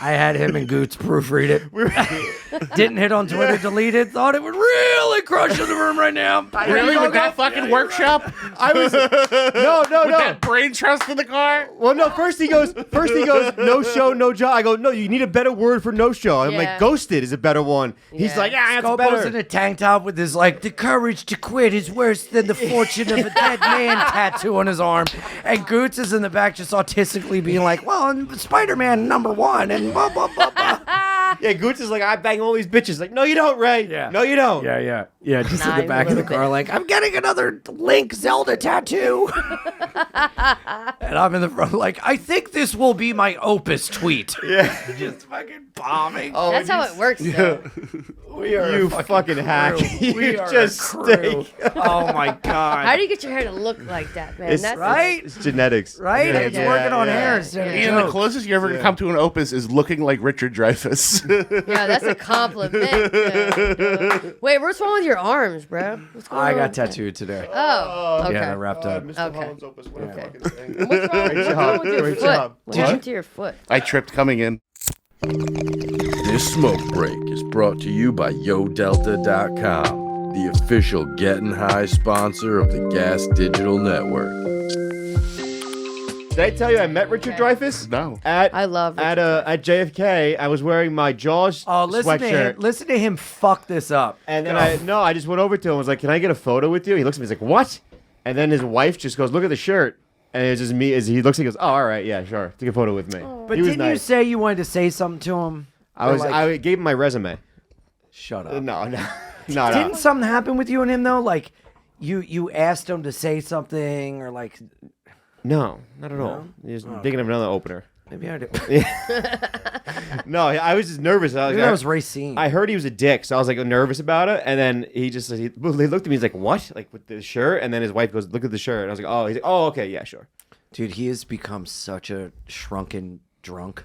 I had him and Goots proofread it. Didn't hit on Twitter, deleted. Thought it would really crush in the room right now. Really, with that fucking workshop? I was no. With that brain trust in the car? Well, no. First he goes, no show, no job. I go, no. You need a better word for no show. I'm Yeah. like, ghosted is a better one. He's Yeah. like, yeah, that's Scopo's in better. a tank top with his like, the courage to quit is worse than the fortune of a dead man tattoo on his arm. And Goots is in the back just autistically being like, well, Spider-Man #1 and Blah, blah, blah, blah. Yeah, Gooch is like, I bang all these bitches. Like, no, you don't, Ray. Yeah. No, you don't. Yeah. Just Nah, in the back of the a little car, like, I'm getting another Link Zelda tattoo. And I'm in the front, like, I think this will be my Opus tweet. Yeah. Just fucking bombing. Oh, That's how it works, though. We are You a fucking hack. crew. You We are just a crew. stink. Oh my god. How do you get your hair to look like that, man? It's That's right? It's genetics. Right? Yeah, It's yeah, working on yeah. hair instead of Ian, the jokes. closest you're ever going to come to an Opus is looking like Richard Dreyfuss. Yeah, that's a compliment. Yeah. Wait, what's wrong with your arms, bro? What's going I on got with that? tattooed today. Oh, okay. Yeah, that wrapped up. Mr. Okay. Holland's Opus, what a Yeah. fucking thing. What's wrong with your Great foot? job. What happened to your foot? I tripped coming in. This smoke break is brought to you by YoDelta.com, the official Getting High sponsor of the Gas Digital Network. Did I tell you I met Richard Dreyfuss? No. I love at JFK. I was wearing my Jaws Oh, sweatshirt. listen to him fuck this up. And then I just went over to him and was like, can I get a photo with you? He looks at me, he's like, what? And then his wife just goes, look at the shirt. And it's just me, as he looks, he goes, oh, all right, yeah, sure. Take a photo with me. But he was didn't you nice. say you wanted to say something to him? I gave him my resume. Shut up. No. Didn't something happen with you and him though? Like, you asked him to say something, or like, No, not at all. He's thinking of another opener. maybe I did. No, I was just nervous. I was, Maybe that was Racine. I heard he was a dick, so I was like nervous about it. And then he looked at me. He's like, "What?" Like with the shirt. And then his wife goes, "Look at the shirt." And I was like, "Oh." He's like, "Oh, okay, yeah, sure." Dude, he has become such a shrunken drunk.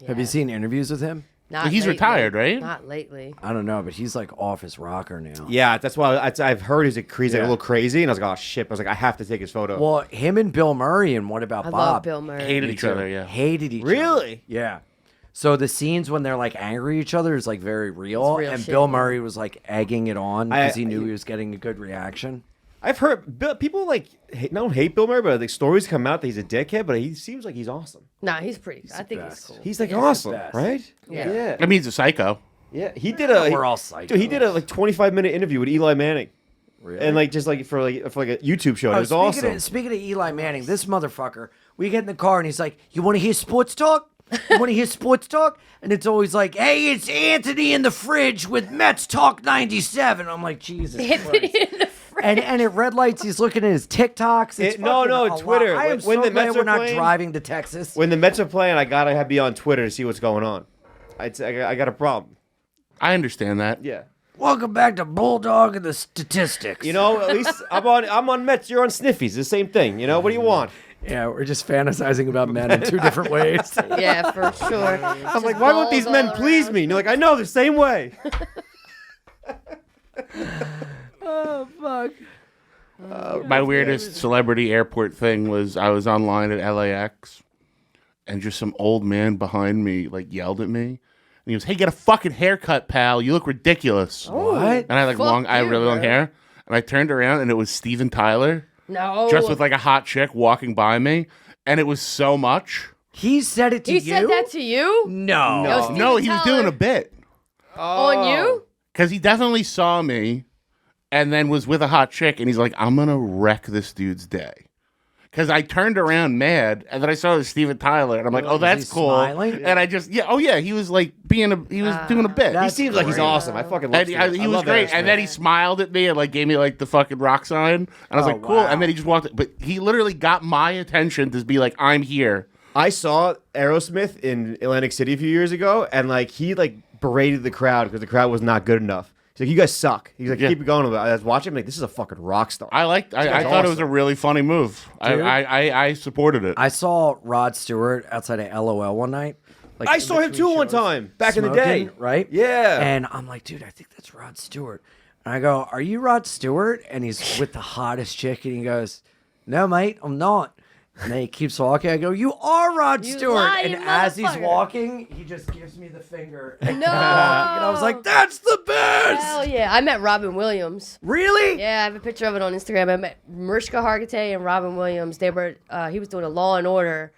Have you seen interviews with him? Not He's lately. retired, right? Not lately. I don't know, but he's like off his rocker now. Yeah, that's why I've heard he's like a Yeah. little crazy, and I was like, "Oh shit!" I was like, "I have to take his photo." Well, him and Bill Murray and What About I Bob? love Bill Murray. Hated each other, yeah. Hated each other. Really? Yeah. So the scenes when they're like angry at each other is like very real, It's real and shit, Bill yeah. Murray was like egging it on because he knew I- he was getting a good reaction. I've heard people like don't hate Bill Murray, but like stories come out that he's a dickhead, but he seems like he's awesome. Nah, he's pretty. I think he's best. cool. He's like the awesome, best. right? Yeah. I mean, he's a psycho. Yeah. He did a. We're all psychos. Dude, he did a like 25-minute interview with Eli Manning, Really? and like just like for a YouTube show. It was speaking awesome. Speaking of Eli Manning, this motherfucker, we get in the car and he's like, "You want to hear sports talk? You want to hear sports talk?" And it's always like, "Hey, it's Anthony in the fridge with Mets Talk 97." I'm like, Jesus Christ. And at red lights, he's looking at his TikToks. It's No, fucking a Twitter. lot. I am When so the glad Mets we're are not playing- driving to Texas. When the Mets are playing, I gotta be on Twitter to see what's going on. I got a problem. I understand that. Yeah. Welcome back to Bulldog and the Statistics. You know, at least I'm on Mets. You're on Sniffies. The same thing. You know, what do you want? Yeah, we're just fantasizing about men in two different ways. Yeah, for sure. I'm like, why won't these men please me? And you're like, I know the same way. Oh, fuck. My weirdest celebrity airport thing was I was online at LAX, and just some old man behind me like yelled at me, and he goes, "Hey, get a fucking haircut, pal! You look ridiculous." What? And I had, like Fuck I had you, really long bro. hair, and I turned around and it was Steven Tyler, No. dressed with like a hot chick walking by me, and it was so much. He said it to He you? said that to you? No. That was Steven No, he was Tyler doing a bit on you? because he definitely saw me, and then was with a hot chick, and he's like, "I'm gonna wreck this dude's day." Because I turned around mad, and then I saw it was Steven Tyler, and I'm like, "Oh, Was that's he cool." smiling? And I just, he was like doing a bit. He That's seems like he's great. awesome. I fucking love And Steven. he I was love great, Aerosmith. and then he smiled at me and like gave me like the fucking rock sign, and I was Oh, like, "Cool." wow. And then he just walked, but he literally got my attention to be like, "I'm here." I saw Aerosmith in Atlantic City a few years ago, and like he like berated the crowd because the crowd was not good enough. He's like, "You guys suck." He's like, Yeah. "Keep it going." I was watching him like, "This is a fucking rock star." I guy's thought it was awesome. a really funny move. Dude. I supported it. I saw Rod Stewart outside of LOL one night. Like, I in saw him between too one shows, time back in the day. smoking, right? Yeah. And I'm like, dude, I think that's Rod Stewart. And I go, "Are you Rod Stewart?" And he's with the hottest chick, and he goes, "No, mate, I'm not." And then he keeps walking. I go, "You are Rod You Stewart." lying And as he's motherfucker. walking, he just gives me the finger. And No. and I was like, "That's the best." Hell yeah. I met Robin Williams. Really? Yeah, I have a picture of it on Instagram. I met Mariska Hargitay and Robin Williams. They were he was doing a Law and Order.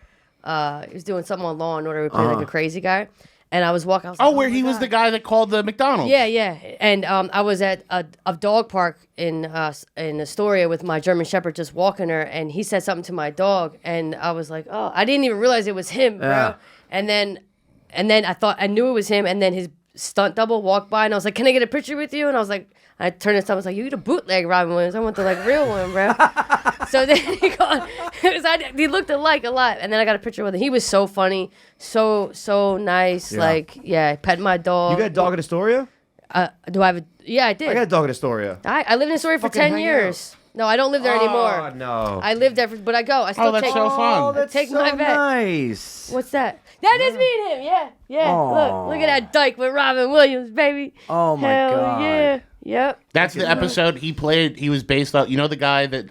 He was doing something on Law and Order. He played like a crazy guy. And I was walking. I was oh, like, where my he was God. the guy that called the McDonald's. Yeah. And I was at a dog park in Astoria with my German Shepherd just walking her, and he said something to my dog, and I was like, oh, I didn't even realize it was him, bro. Yeah. And then and then I knew it was him, and then his stunt double walked by, and I was like, "Can I get a picture with you?" And I was like, I turned to someone, I was like, "You get a bootleg Robin Williams. I want the like real one, bro." So then he looked alike a lot, and then I got a picture with him. He was so funny, so nice. Yeah. Like, yeah, pet my dog. You got a dog in Astoria? Do I have a? Yeah, I did. I got a dog in Astoria. I lived in Astoria for Fucking 10 hang years. No, I don't live there Oh, anymore. no. I live there, but I go. I still that's take. so fun. That's Take so my vet. nice. What's that? That is me and him. Yeah. Aw. Look at that dyke with Robin Williams, baby. Oh my Hell God. yeah. Yep. That's the episode he played. He was based off. You know the guy that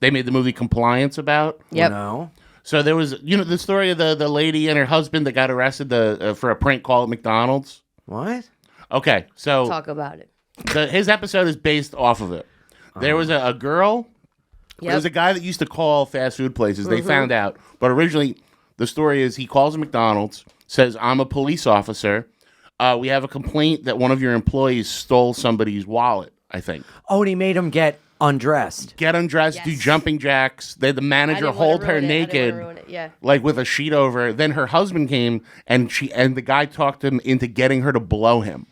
they made the movie Compliance about. Yep. No. So there was, the story of the lady and her husband that got arrested for a prank call at McDonald's. What? Okay, so Talk about it. his episode is based off of it. There was a girl. There was a guy that used to call fast food places. They found out, but originally the story is he calls a McDonald's, says, "I'm a police officer. We have a complaint that one of your employees stole somebody's wallet, I think." Oh, and he made him get undressed. Get undressed, do Yes. jumping jacks. They had the I manager didn't wanna hold her ruin it. I didn't naked, wanna ruin it. Yeah. like with a sheet over her. Then her husband came and the guy talked him into getting her to blow him.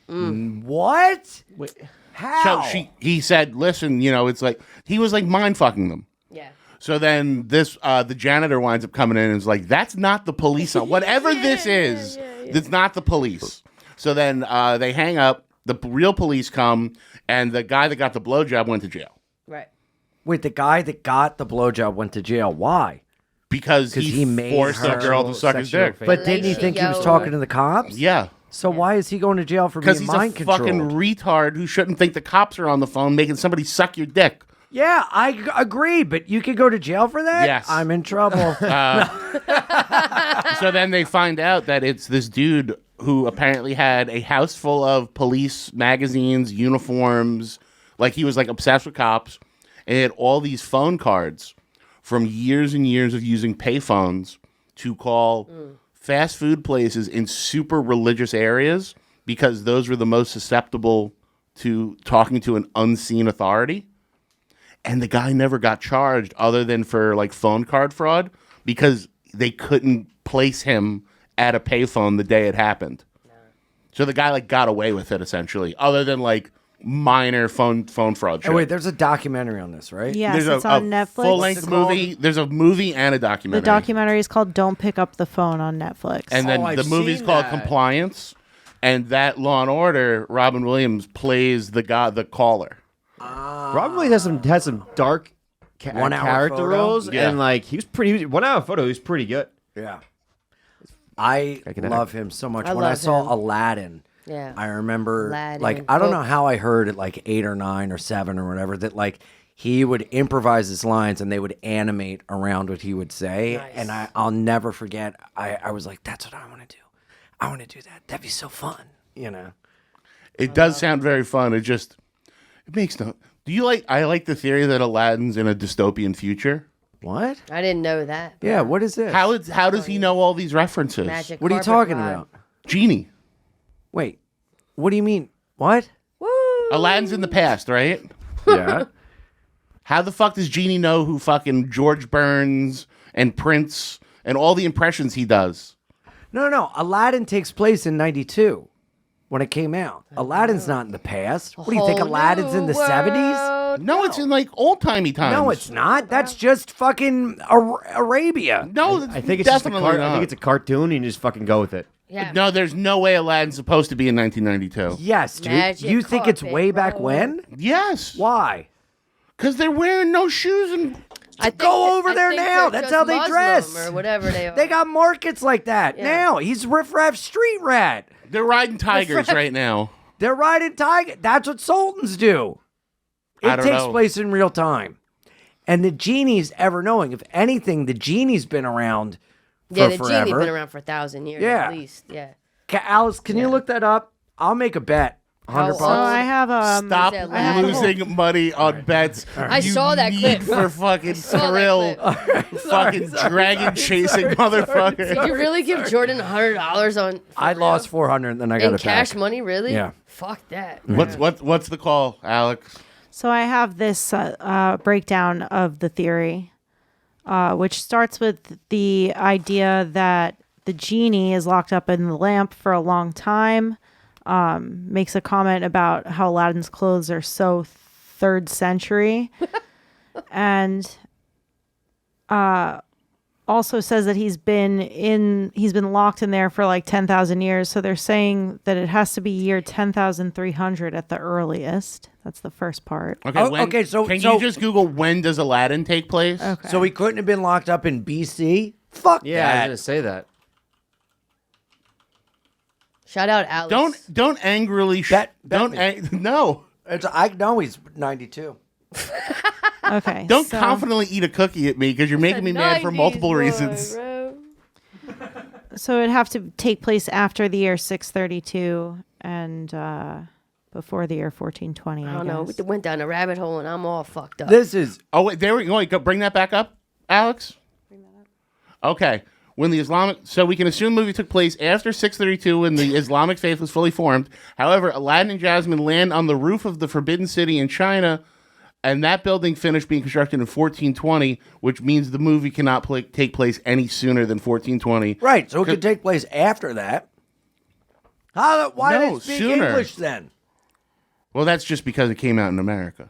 What? How? So he said, "Listen, it's like," he was like mind fucking them. Yeah. So then the janitor winds up coming in and is like, "That's not the police. Whatever this is, it's not the police." So then they hang up. The real police come, and the guy that got the blowjob went to jail Right. Wait, the guy that got the blowjob went to jail. Why? because 'Cause he made forced the her girl to suck his sexual dick. fa- But didn't he think he was Yo. talking to the cops? Yeah. So why is he going to jail for Because being he's mind a controlled? fucking retard who shouldn't think the cops are on the phone making somebody suck your dick. Yeah, I agree, but you could go to jail for that? Yes. I'm in trouble. So then they find out that it's this dude who apparently had a house full of police magazines, uniforms. Like he was like obsessed with cops, and he had all these phone cards from years and years of using payphones to call fast food places in super religious areas because those were the most susceptible to talking to an unseen authority. And the guy never got charged other than for like phone card fraud because they couldn't place him at a payphone the day it happened. So the guy like got away with it essentially, other than like minor phone fraud shit. Oh, wait, there's a documentary on this, right? Yes, it's on Netflix. full-length movie. There's a movie and a documentary. The documentary is called "Don't Pick Up the Phone" on Netflix. And then I've the movie's seen called that. Compliance. And that Law and Order, Robin Williams plays the caller. Robin Williams has some dark 1 hour character photo? roles, Yeah. and like he was pretty 1 hour photo. He was pretty good. Yeah. I can love him so much. I When I love saw him. Aladdin, Yeah. I remember, Aladdin. like, I don't Oh. know how I heard at like 8 or 9 or 7 or whatever, that like he would improvise his lines and they would animate around what he would say. Nice. And I'll never forget, I was like, that's what I want to do. I want to do that. That'd be so fun, you know? It does sound very fun. It makes no. Do you like? I like the theory that Aladdin's in a dystopian future. What? I didn't know that. Yeah, what is this? How does he know all these references? Magic What are you carpet talking ride. about? Genie. Wait, what do you mean? What? Woo! Aladdin's in the past, right? Yeah. How the fuck does Genie know who fucking George Burns and Prince and all the impressions he does? No. Aladdin takes place in 92 when it came out. Aladdin's not in the past. What do you think? Whole Aladdin's in the new 70s? world. No, it's in like old timey times. No, it's not. That's just fucking Arabia. No, I think it's just a definitely I think it's a cartoon, and you just fucking go with it. Yeah. No, there's no way Aladdin's supposed to be in 1992. Yes, dude. Magic You think it's carpet way back ride. when? Yes, Why? because they're wearing no shoes and I think Go over I there think now. they're That's just how they Muslim dress. or whatever they are. They got markets like that Yeah. now. He's Riff Raff Street Rat. they're riding tigers right now. They're riding tiger. That's what sultans do. I It don't takes know. place in real time. And the genie's ever knowing. If anything, the genie's been around for yeah, the forever. genie's been around for 1,000 years Yeah. at least. Yeah. Alice, can you look that up? I'll make a bet. 100 How so bucks. I have Stop Is that losing money on bets. I You saw that need clip. for fucking saw that thrill, clip. fucking dragon chasing motherfucker. Did you really give Jordan $100 on I lost 400 and then I got in it cash back. money? Really? Yeah. Fuck that. What's the call, Alex? So I have this breakdown of the theory, which starts with the idea that the genie is locked up in the lamp for a long time. Makes a comment about how Aladdin's clothes are so 3rd century. And also says that he's been locked in there for like 10,000 years. So they're saying that it has to be year 10,300 at the earliest. That's the first part. Okay, okay, so can you just Google when does Aladdin take place? Okay. So he couldn't have been locked up in BC? Fuck Yeah, I was that. gonna say that. Shout out Alex. Don't angrily. No. I know he's 92. Okay. Don't so- confidently eat a cookie at me because you're making me mad for 90s multiple boy, reasons. bro. So it'd have to take place after the year 632 and before the year 1420. I don't know. We went down a rabbit hole and I'm all fucked up. This is Oh wait, there we go. Go bring that back up, Alex. Bring that up. Okay. When the Islamic, so we can assume the movie took place after 632 when the Islamic faith was fully formed. However, Aladdin and Jasmine land on the roof of the Forbidden City in China, and that building finished being constructed in 1420, which means the movie cannot take place any sooner than 1420. right. So it could take place after that. Why No, did it speak sooner. English then? Well, that's just because it came out in America.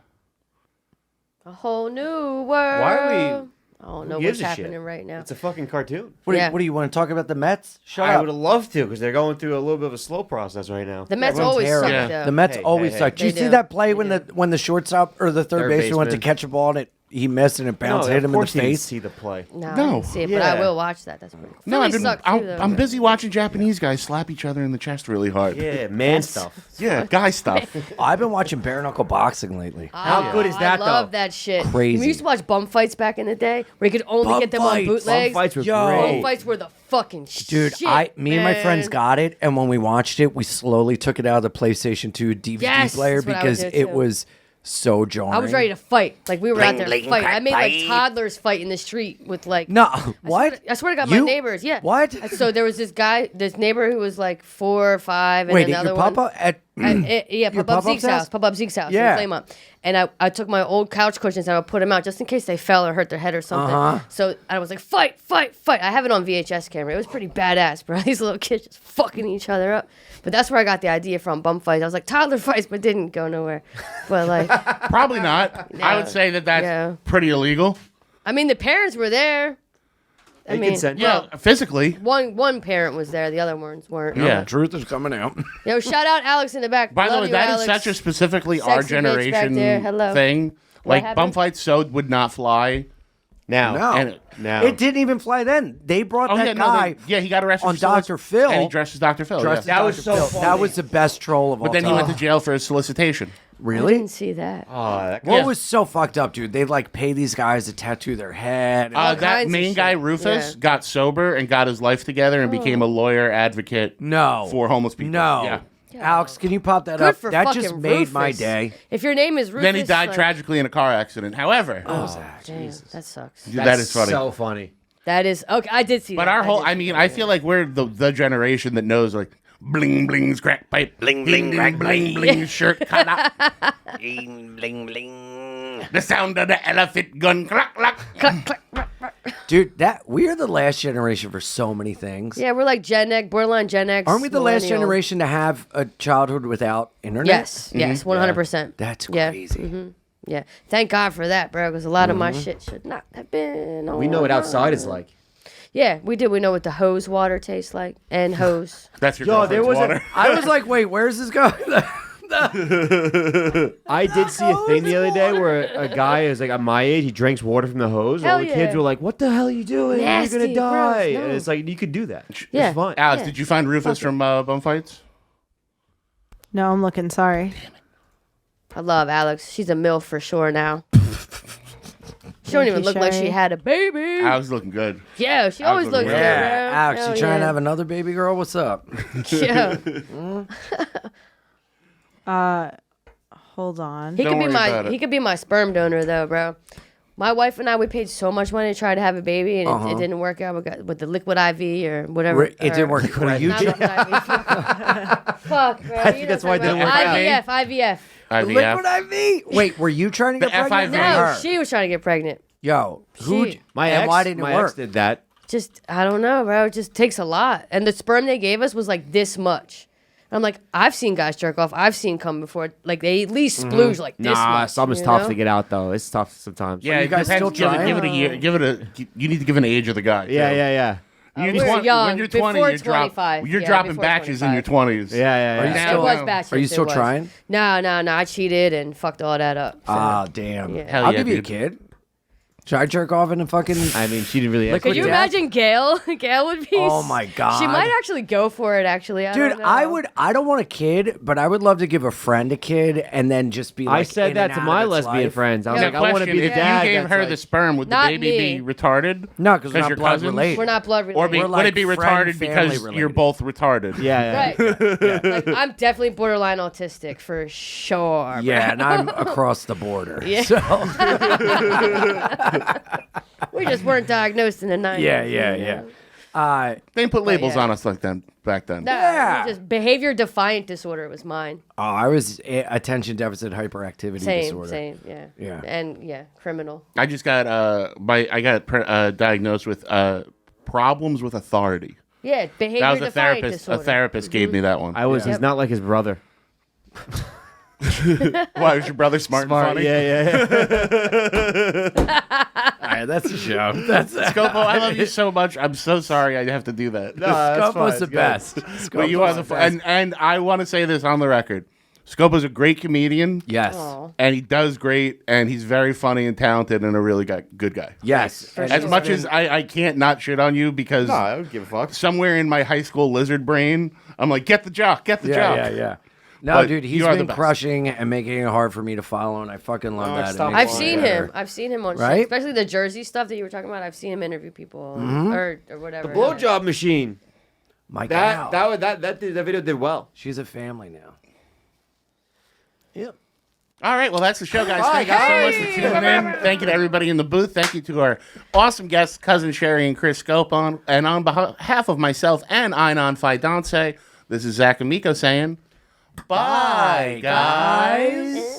A whole new world. Why are we? I don't know Who what's gives a shit? happening right now. It's a fucking cartoon. What, Yeah. what do you want to talk about the Mets? Shut I up. would have loved to because they're going through a little bit of a slow process right now. The Mets Everyone's always suck, terrible. though. The Mets Hey, always hey, suck. Did you They see do. that play They when the shortstop or the third baseman went to baseman. catch a ball and he missed and it bounced, No, hit him of in the course you didn't face? see the play. No, I No. didn't see it, but I Yeah. will watch that. That's pretty cool. No, Philly suck too, though. I'm busy watching Japanese guys slap each other in the chest really hard. Yeah, man stuff. Yeah, guy stuff. I've been watching bare knuckle boxing lately. How good is that, I love though? that shit. Crazy. We used to watch bum fights back in the day where you could only Bum get them fights. on bootlegs. Bum fights were Yo. Bum great. fights were the fucking Dude, shit. me and my friends man. got it, and when we watched it, we slowly took it out of the PlayStation 2 DVD Yes, player that's what I would because do, it too. was so jarring. I was ready to fight. Like we were out Bling, there bling, fighting. I crack, made like bite. toddlers fight in the street with like No, what? I swear to God, You- my neighbors. Yeah. What? So there was this guy, this neighbor who was like 4 or 5, and Wait, at another your one. papa? Yeah, Your pop up Pop-Up's Zeke's house? house. Pop up Zeke's house. Yeah. Yeah. Flame up. And I took my old couch cushions and I would put them out just in case they fell or hurt their head or something. Uh-huh. So I was like, fight, fight, fight. I have it on VHS camera. It was pretty badass, bro. These little kids just fucking each other up. But that's where I got the idea from, bum fights. I was like, toddler fights, but didn't go nowhere. But like, Probably not. I would say that that's Yeah. pretty illegal. I mean, the parents were there. I They mean, consent. Yeah, physically. one parent was there. The other ones weren't. Yeah. Truth is coming out. Yo, shout out Alex in the back. By the Love way, you, that is Alex. such a specifically Sexy our bitch back there. generation Hello. thing. Like bum happened? fights would not fly. Now. No. And Now. It didn't even fly then. They brought that guy he got arrested on for Dr. Phil. and he dressed as Dr. Phil. dressed yeah. as That was Dr. so Phil. funny. That was the best troll of all But then he time. went to jail for his solicitation. I Really? didn't see that. Oh, that What Yeah. was so fucked up, dude? They like pay these guys to tattoo their head. That kinds of main shit. guy, Rufus, Yeah. got sober and got his life together and became a lawyer advocate no. for homeless people. No. Yeah. Alex, can you pop that Good up? for That fucking just made my Rufus. day. If your name is Rufus, Then he died like, tragically in a car accident. However, Damn, that sucks. that is funny. So funny. That is okay. I did see But that. our whole, did I see mean, that, I yeah. feel like we're the generation that knows like bling bling's crack pipe, bling bling bling bling bling shirt cut out, Bling, bling, bling. the sound of the elephant gun clack clack. Dude, we are the last generation for so many things. Yeah, we're like Gen X, borderline Gen X. Aren't we the last millennial. generation to have a childhood without internet? Yes, yes, 100%. That's Yeah. crazy. Yeah, thank God for that, bro. Because a lot of my shit should not have been. We know what online. outside is like. Yeah, we do. We know what the hose water tastes like, and hose. That's your Yo, there girlfriend's was water. I was like, wait, where's this going? I did see a thing the other day where a guy is like at my age, he drinks water from the hose. Hell All the kids yeah. were like, "What the hell are you doing? Nasty, You're gonna die!" gross, no. And it's like you could do that. Yeah. It's fun. Alex, did you find Rufus from Bum Fights? No, I'm looking. Sorry. I love Alex. She's a MILF for sure now. She don't Thank even you, look like she Sheri. had a baby. Alex is looking good. Yeah, she always looking looks good, good. bro. Alex, Hell you trying to yeah. have another baby girl? What's up? Yeah. Hold on. He Don't could be worry about my it. he could be my sperm donor though, bro. My wife and I, we paid so much money to try to have a baby, and it didn't work out. We got with the liquid IV or whatever. It didn't work. Were you Not liquid IV. Fuck, bro. I think that's why it didn't work out. IVF. IVF. Liquid IV? Wait, were you trying to The get pregnant? FIV. or No, her? she was trying to get pregnant. Yo, who? She- My and ex, why didn't it my work? ex did that. just I don't know, bro. It just takes a lot. And the sperm they gave us was like this much. And I'm like, I've seen guys jerk off. I've seen come before. Like they at least splooge like this Nah, much. some is you tough know? to get out though. It's tough sometimes. Yeah, you guys depends. still Give it a trying? year. You need to give an age of the guy. Yeah, too. yeah. You're we were 20 young, when you're before 20, you're Yeah, dropping before batches in your 25. 20s. Yeah, yeah, Are you yeah. still- It was batches. Are you it still was. trying? No. I cheated and fucked all that up. So. Ah, damn. Yeah. Hell I'll yeah, give you a dude. kid. Should I jerk off in a fucking? I mean, she didn't really. Liquid Could you death? imagine Gail? Gail would be. Oh my God. She might actually go for it. Actually, Dude, don't know. I would. I don't want a kid, but I would love to give a friend a kid and then just be. Like, I said in that and to out my of its lesbian life. friends. I was Yeah. like, I want to Question, be the if dad. you gave that's her like- the sperm, would the Not baby me. be retarded? No, because we're Because not you're blood cousins? related. We're not blood Or related. We're would like it be friend, retarded family because related. you're both retarded? Yeah, yeah. Right. Like, I'm definitely borderline autistic for sure. Yeah, and I'm across the border. Yeah. So We just weren't diagnosed in the 90s. yeah. They didn't put labels yeah. on us like then back then. No, Yeah. just behavior defiant disorder was mine. Oh, I was attention deficit hyperactivity disorder. Same, yeah. Yeah. And yeah, criminal. I just got diagnosed with problems with authority. Yeah, behavior That was a defiant therapist. disorder. A therapist gave me that one. I was. Yep. He's not like his brother. Why was your brother smart and funny? Yeah. All right, that's a show. That's Scopo, I love you so much. I'm so sorry I have to do that. Scopo's the best. But you are the and I want to say this on the record. Scopo's a great comedian. Yes. Aw. And he does great, and he's very funny and talented, and a really good guy. Yes. For And As sure. much as I can't not shit on you because No, I don't give a fuck. somewhere in my high school lizard brain, I'm like, get the jock, get the jock. Yeah. No, But dude, he's you are the been best. crushing and making it hard for me to follow, and I fucking love that. It stop makes I've me seen better. him. I've seen him on Right? shit, especially the Jersey stuff that you were talking about. I've seen him interview people or whatever. Blowjob machine. My That gal. that video did well. She's a family now. Yep. All right, well, that's the show, guys. Thank you so much for tuning in. Thank you to everybody in the booth. Thank you to our awesome guests, Cousin Sheri and Chris Scopo. And on behalf of myself and Ian Fidance, this is Zac Amico saying, bye, guys.